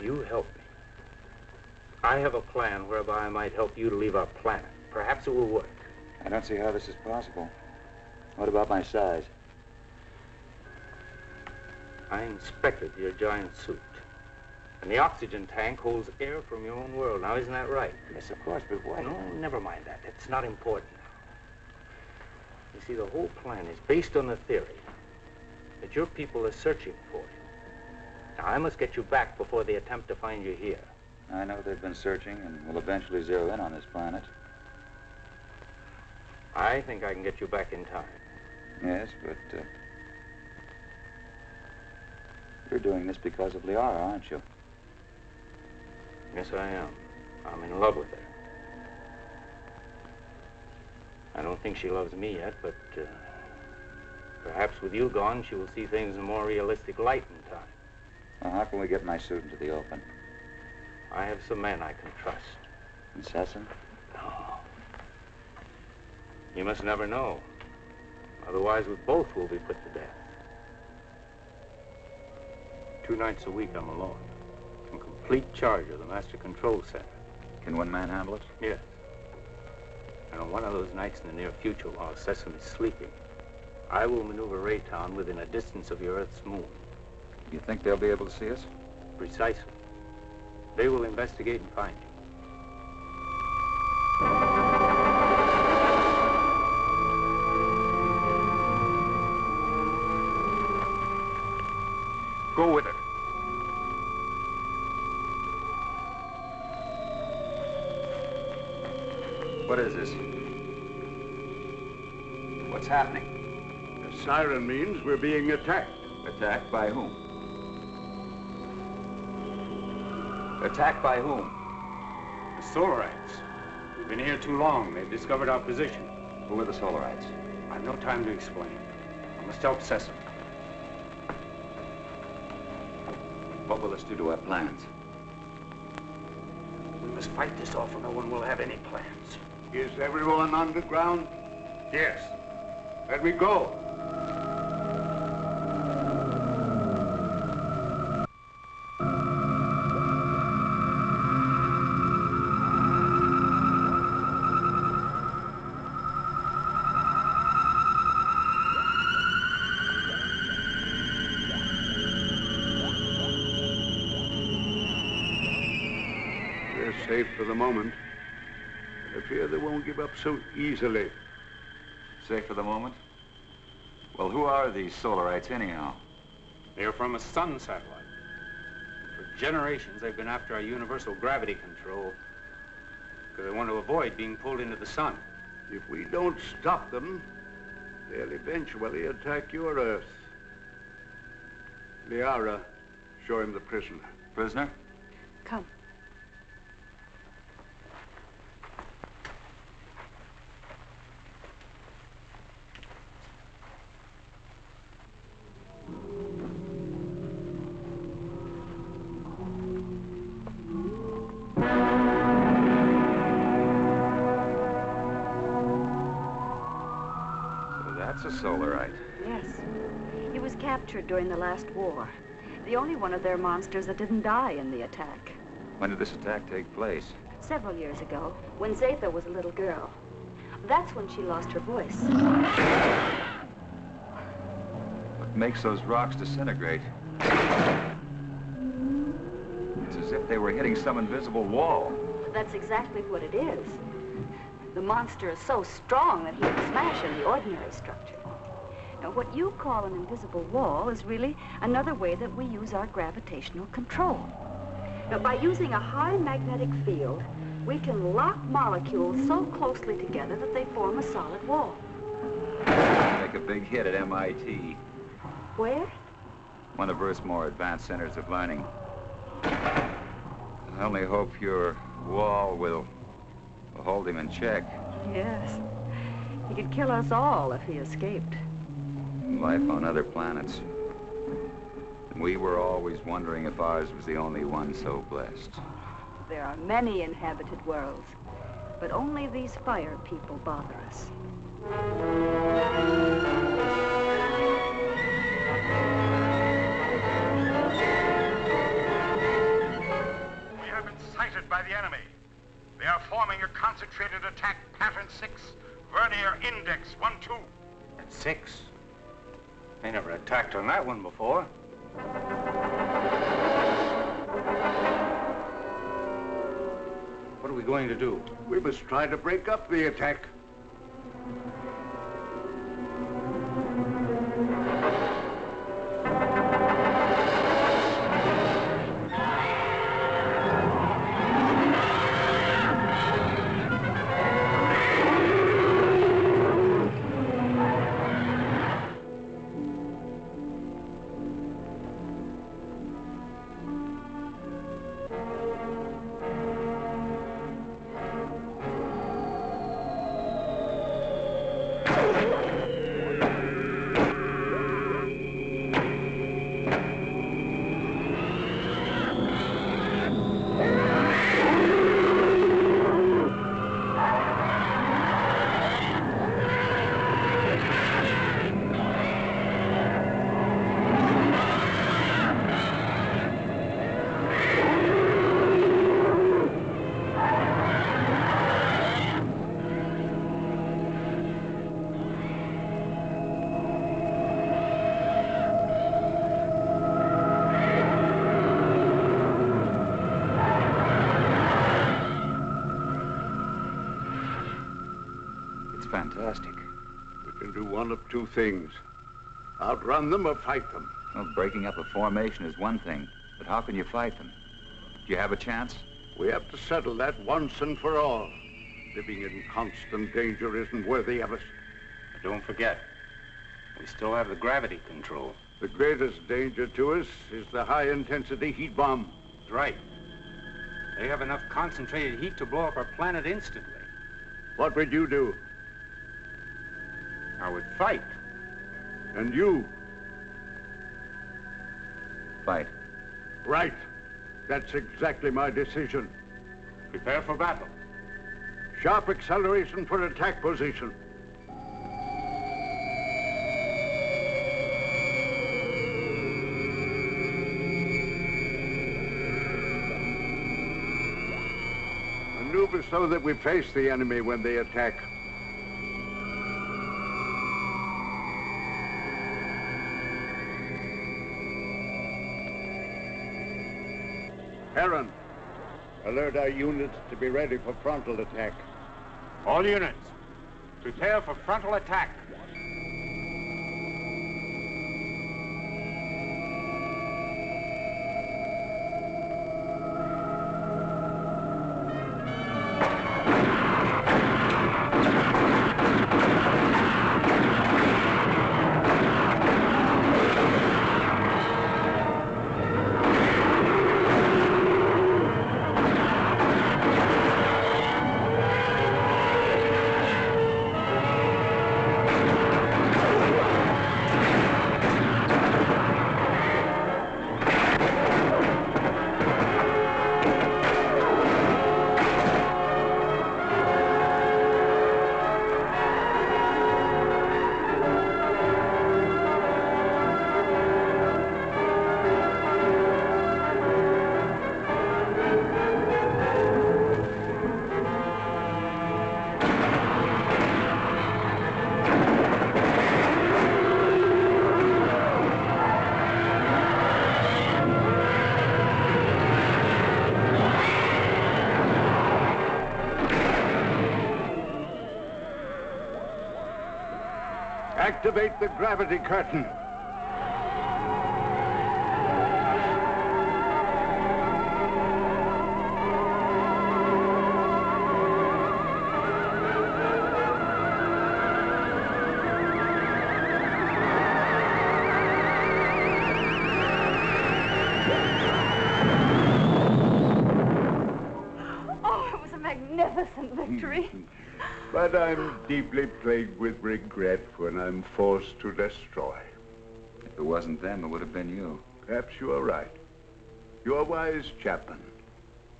You help me. I have a plan whereby I might help you to leave our planet. Perhaps it will work. I don't see how this is possible. What about my size? I inspected your giant suit. And the oxygen tank holds air from your own world. Now, isn't that right? Yes, of course, but why? No, never mind that. It's not important. You see, the whole plan is based on the theory that your people are searching for you. Now, I must get you back before they attempt to find you here. I know they've been searching and will eventually zero in on this planet. I think I can get you back in time. Yes, but you're doing this because of Liara, aren't you? Yes, I am. I'm in love with her. I don't think she loves me yet, but perhaps with you gone, she will see things in a more realistic light in time. Well, how can we get my suit into the open? I have some men I can trust. Incessant? No. You must never know. Otherwise, we both will be put to death. 2 nights a week, I'm alone. In complete charge of the master control center. Can one man handle it? Yes. And on one of those nights in the near future, while Sesame's sleeping, I will maneuver Raytown within a distance of your Earth's moon. You think they'll be able to see us? Precisely. They will investigate and find you. Go with her. What is this? What's happening? The siren means we're being attacked. Attacked by whom? Attacked by whom? The Solarites. We've been here too long. They've discovered our position. Who are the Solarites? I've no time to explain. I must help Sesame. What will this do to our plans? We must fight this off or no one will have any plans. Is everyone underground? Yes. Let me go. We're safe for the moment. But I fear they won't give up so easily. Safe for the moment? Well, who are these Solarites anyhow? They're from a sun satellite. For generations, they've been after our universal gravity control because they want to avoid being pulled into the sun. If we don't stop them, they'll eventually attack your Earth. Liara, show him the prisoner. Prisoner? Come. That's a Solarite. Yes. He was captured during the last war. The only one of their monsters that didn't die in the attack. When did this attack take place? Several years ago, when Zatha was a little girl. That's when she lost her voice. What makes those rocks disintegrate? It's as if they were hitting some invisible wall. That's exactly what it is. The monster is so strong that he can smash any ordinary structure. Now, what you call an invisible wall is really another way that we use our gravitational control. Now, by using a high magnetic field, we can lock molecules so closely together that they form a solid wall. Make a big hit at MIT. Where? One of Earth's more advanced centers of learning. I only hope your wall will hold him in check. Yes. He could kill us all if he escaped. Life on other planets. We were always wondering if ours was the only one so blessed. There are many inhabited worlds, but only these fire people bother us. We have been sighted by the enemy. They are forming a concentrated attack, pattern 6, vernier index 1-2. At 6? They never attacked on that one before. What are we going to do? We must try to break up the attack. Fantastic. We can do one of two things. Outrun them or fight them. Well, breaking up a formation is one thing, but how can you fight them? Do you have a chance? We have to settle that once and for all. Living in constant danger isn't worthy of us. But don't forget, we still have the gravity control. The greatest danger to us is the high-intensity heat bomb. That's right. They have enough concentrated heat to blow up our planet instantly. What would you do? I would fight. And you? Fight. Right. That's exactly my decision. Prepare for battle. Sharp acceleration for attack position. Maneuver so that we face the enemy when they attack. Heron, Alert our units to be ready for frontal attack. All units, prepare for frontal attack. Activate the gravity curtain. Oh, it was a magnificent victory. But I'm deeply plagued with regret when I'm forced to destroy. If it wasn't them, it would have been you. Perhaps you are right. You're wise, Chapman.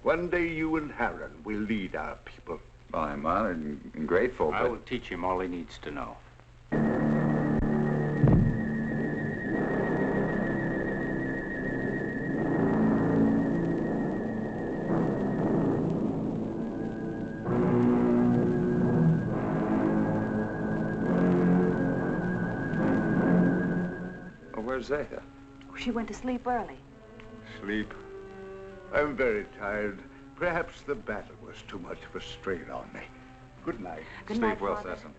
One day you and Harron will lead our people. Well, I'm honored and grateful, I but... will teach him all he needs to know. Where's Zeta? She went to sleep early. Sleep? I'm very tired. Perhaps the battle was too much of a strain on me. Good night. Good night, Sleep well, Father. Cecil.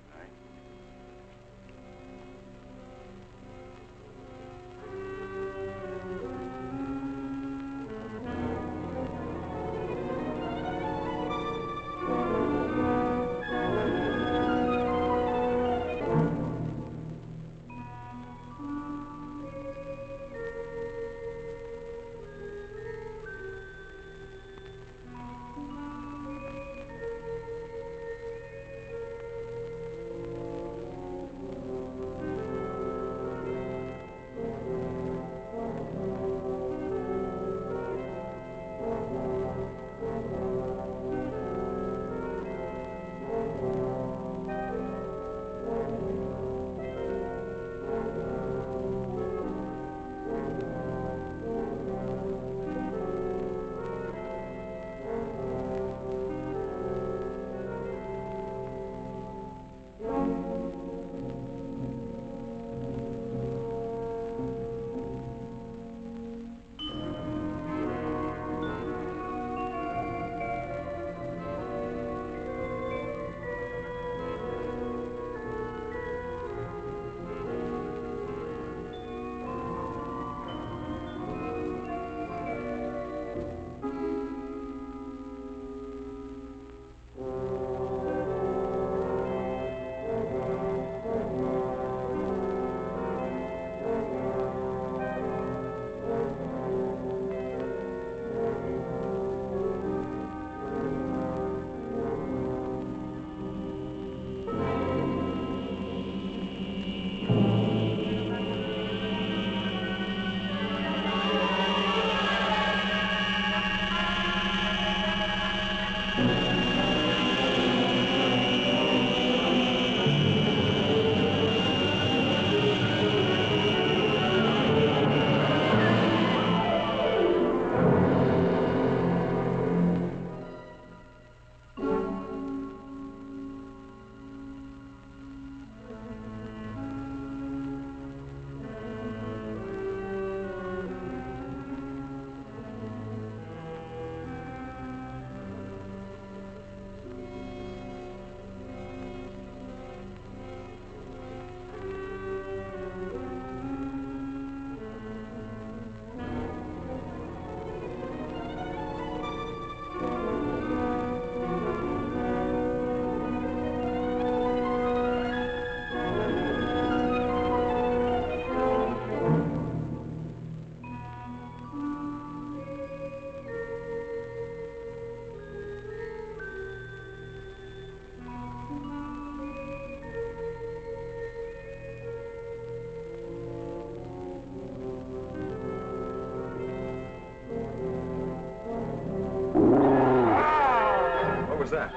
was that?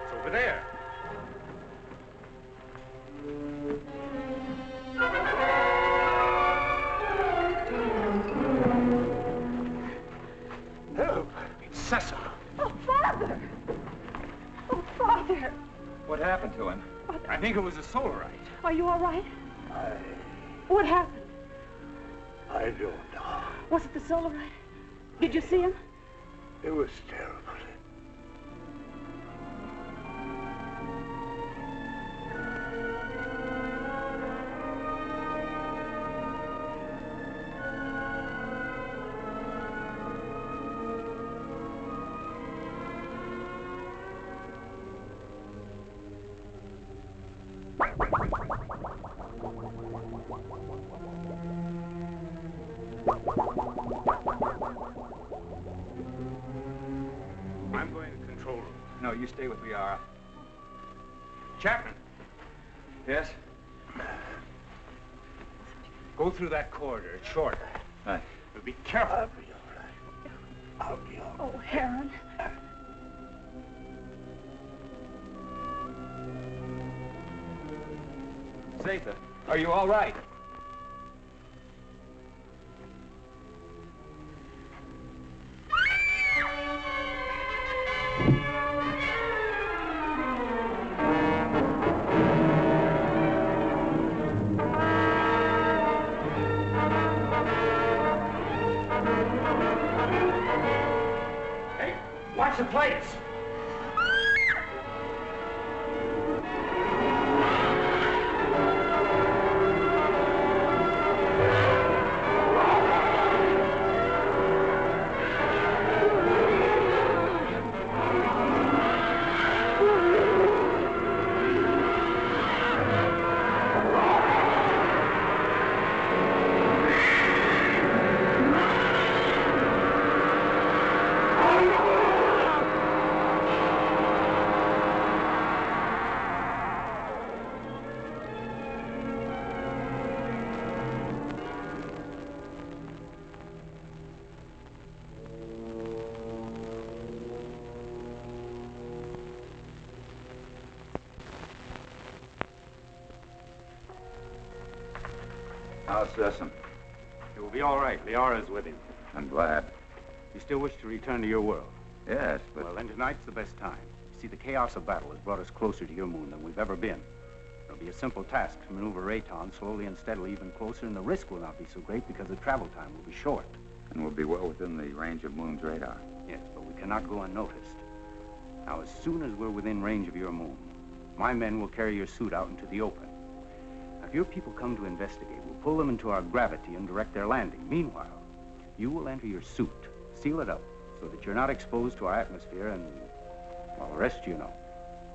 It's over there. Help! It's Cecil. Oh, Father! Oh, Father! What happened to him? I think it was a solarite. Are you all right? What happened? I don't know. Was it the solarite? Did you see him? It was terrible. I'm going to control room. No, you stay with Liara. Chapman. Yes? Go through that corridor. It's shorter. Right. But be careful. I'll be all right. I'll be all right. Oh, Heron. Zatha, are you all right? Hey, watch the plates. How's Sessom? It will be all right. Liara's with him. I'm glad. You still wish to return to your world? Yes, but... Well, then tonight's the best time. You see, the chaos of battle has brought us closer to your moon than we've ever been. It'll be a simple task to maneuver Rayton slowly and steadily even closer, and the risk will not be so great because the travel time will be short. And we'll be well within the range of Moon's radar. Yes, but we cannot go unnoticed. Now, as soon as we're within range of your moon, my men will carry your suit out into the open. Now, if your people come to investigate, we'll pull them into our gravity and direct their landing. Meanwhile, you will enter your suit, seal it up, so that you're not exposed to our atmosphere and, well, the rest you know.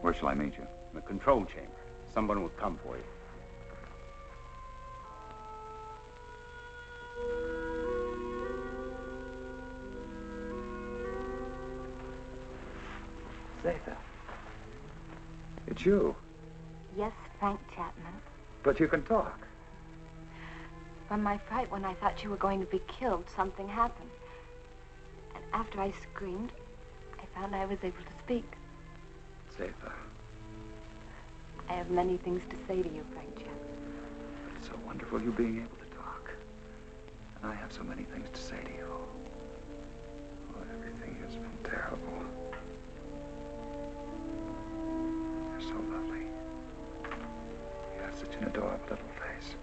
Where shall I meet you? In the control chamber. Someone will come for you. Zatha. It's you. Yes, Frank Chapman. But you can talk. From my fright when I thought you were going to be killed, something happened. And after I screamed, I found I was able to speak. Zatha. I have many things to say to you, Frank Chapman. It's so wonderful you being able to talk. And I have so many things to say to you. Oh, everything has been terrible. You're so lovely. You have such an adorable little face.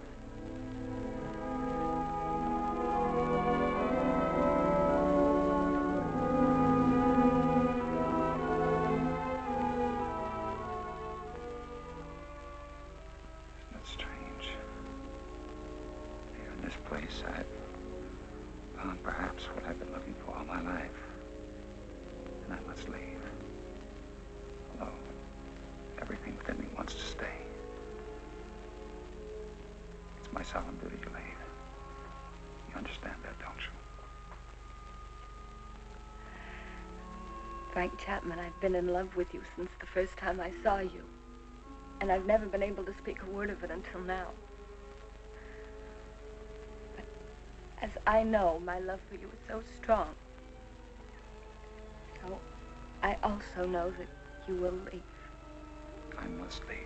I found perhaps what I've been looking for all my life. And I must leave. Although everything within me wants to stay. It's my solemn duty to leave. You understand that, don't you? Frank Chapman, I've been in love with you since the first time I saw you. And I've never been able to speak a word of it until now. As I know, my love for you is so strong. So I also know that you will leave. I must leave.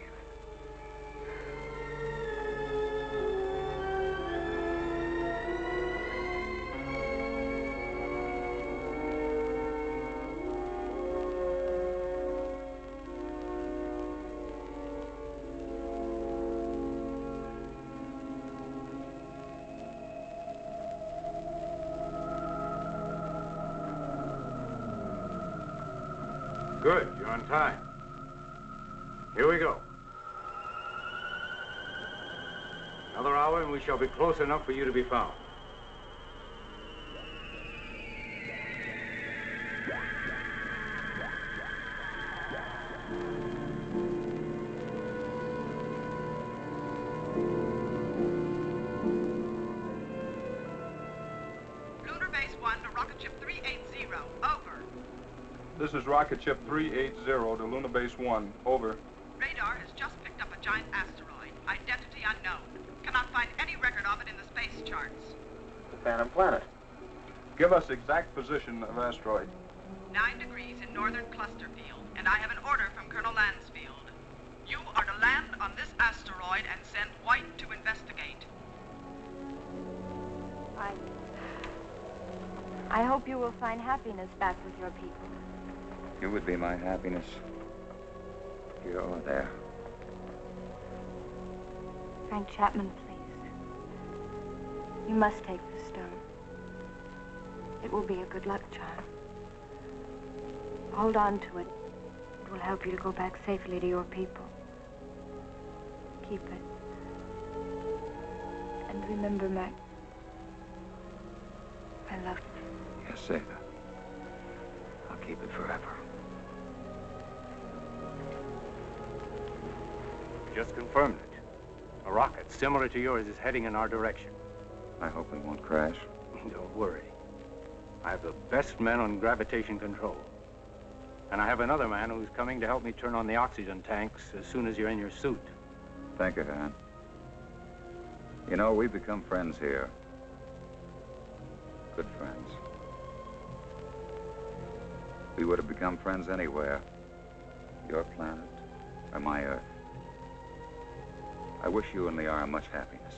Good, you're on time. Here we go. Another hour and we shall be close enough for you to be found. Lunar Base 1 to Rocket Ship 380. Over. This is Rocket Ship 380 to Lunar Base 1. Over. Radar has just picked up a giant asteroid. Identity unknown. Cannot find any record of it in the space charts. The Phantom Planet. Give us exact position of asteroid. 9 degrees in northern cluster field, and I have an order from Colonel Lansfield. You are to land on this asteroid and send White to investigate. I hope you will find happiness back with your people. You would be my happiness. Here or there. Frank Chapman, please. You must take the stone. It will be a good luck charm. Hold on to it. It will help you to go back safely to your people. Keep it. And remember my love. Yes, Zeta. I'll keep it forever. Just confirmed it. A rocket similar to yours is heading in our direction. I hope we won't crash. Don't worry. I have the best men on gravitation control. And I have another man who's coming to help me turn on the oxygen tanks as soon as you're in your suit. Thank you, Han. You know, we've become friends here. Good friends. We would have become friends anywhere. Your planet or my Earth. I wish you and Liara much happiness.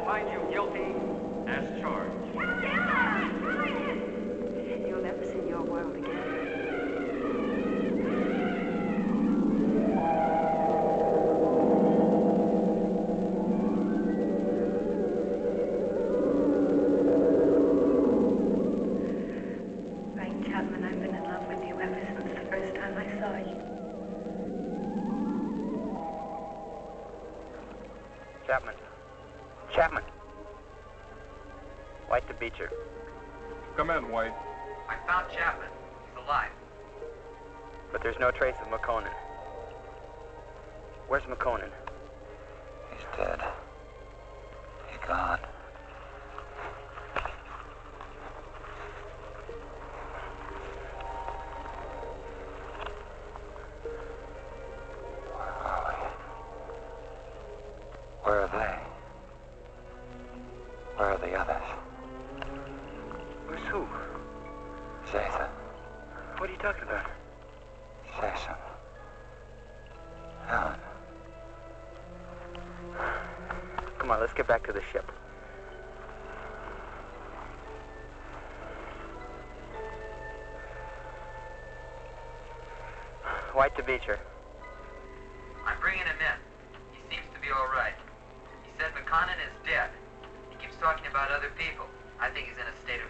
Find you guilty as charged. You'll never see your world again. Frank Chapman, I've been in love with you ever since the first time I saw you. Chapman. Chapman. White to Beecher. Come in, White. I found Chapman. He's alive. But there's no trace of McConan. Where's McConan? He's dead. He's gone. Where are they? Where are the others? Who's who? Zeta, What are you talking about? say something. Helen. Come on, let's get back to the ship. White to Beecher. I'm bringing him in. He seems to be all right. He said McConan is dead. He keeps talking about other people. I think he's in a state of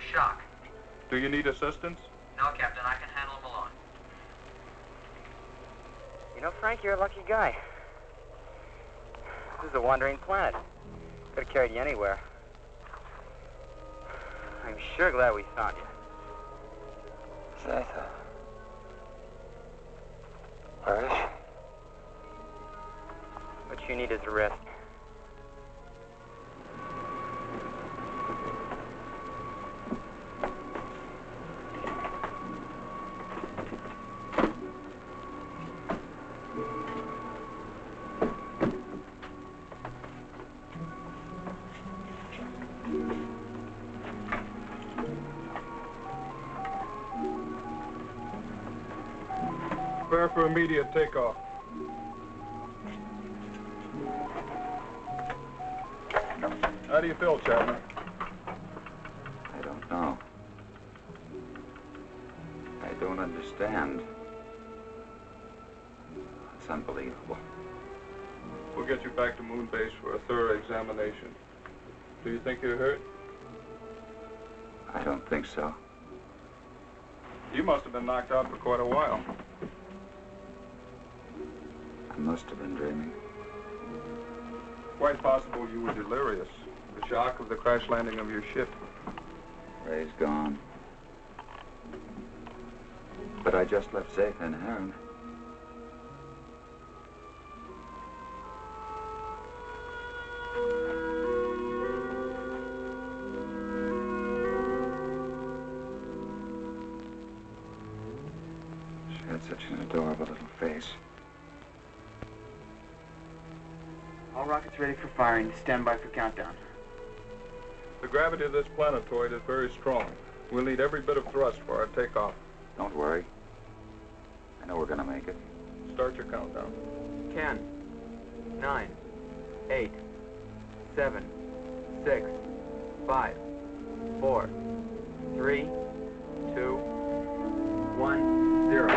Do you need assistance? No, Captain, I can handle them alone. You know, Frank, you're a lucky guy. This is a wandering planet. Could have carried you anywhere. I'm sure glad we found you. Zeta. Where is she? What you need is a rest. Prepare for immediate takeoff. How do you feel, Chapman? I don't know. I don't understand. It's unbelievable. We'll get you back to Moon Base for a thorough examination. Do you think you're hurt? I don't think so. You must have been knocked out for quite a while. I must have been dreaming. Quite possible you were delirious. The shock of the crash landing of your ship. Ray's gone. But I just left Zeta and Heron. She had such an adorable little face. All rockets ready for firing. Stand by for countdown. The gravity of this planetoid is very strong. We'll need every bit of thrust for our takeoff. Don't worry. I know we're gonna make it. Start your countdown. 10, 9, 8, 7, 6, 5, 4, 3, 2, 1, 0.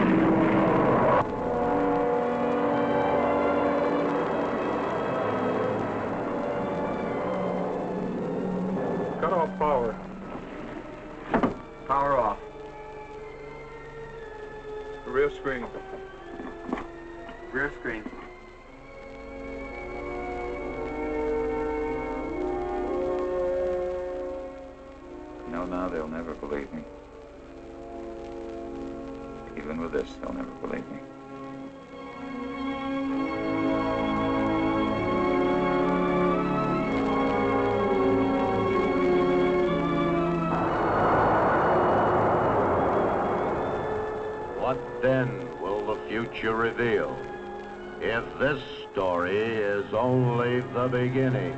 Cut off power. Power off. Rear screen. Rear screen. No, now they'll never believe me. Even with this, they'll never believe me. What then will the future reveal? If this story is only the beginning,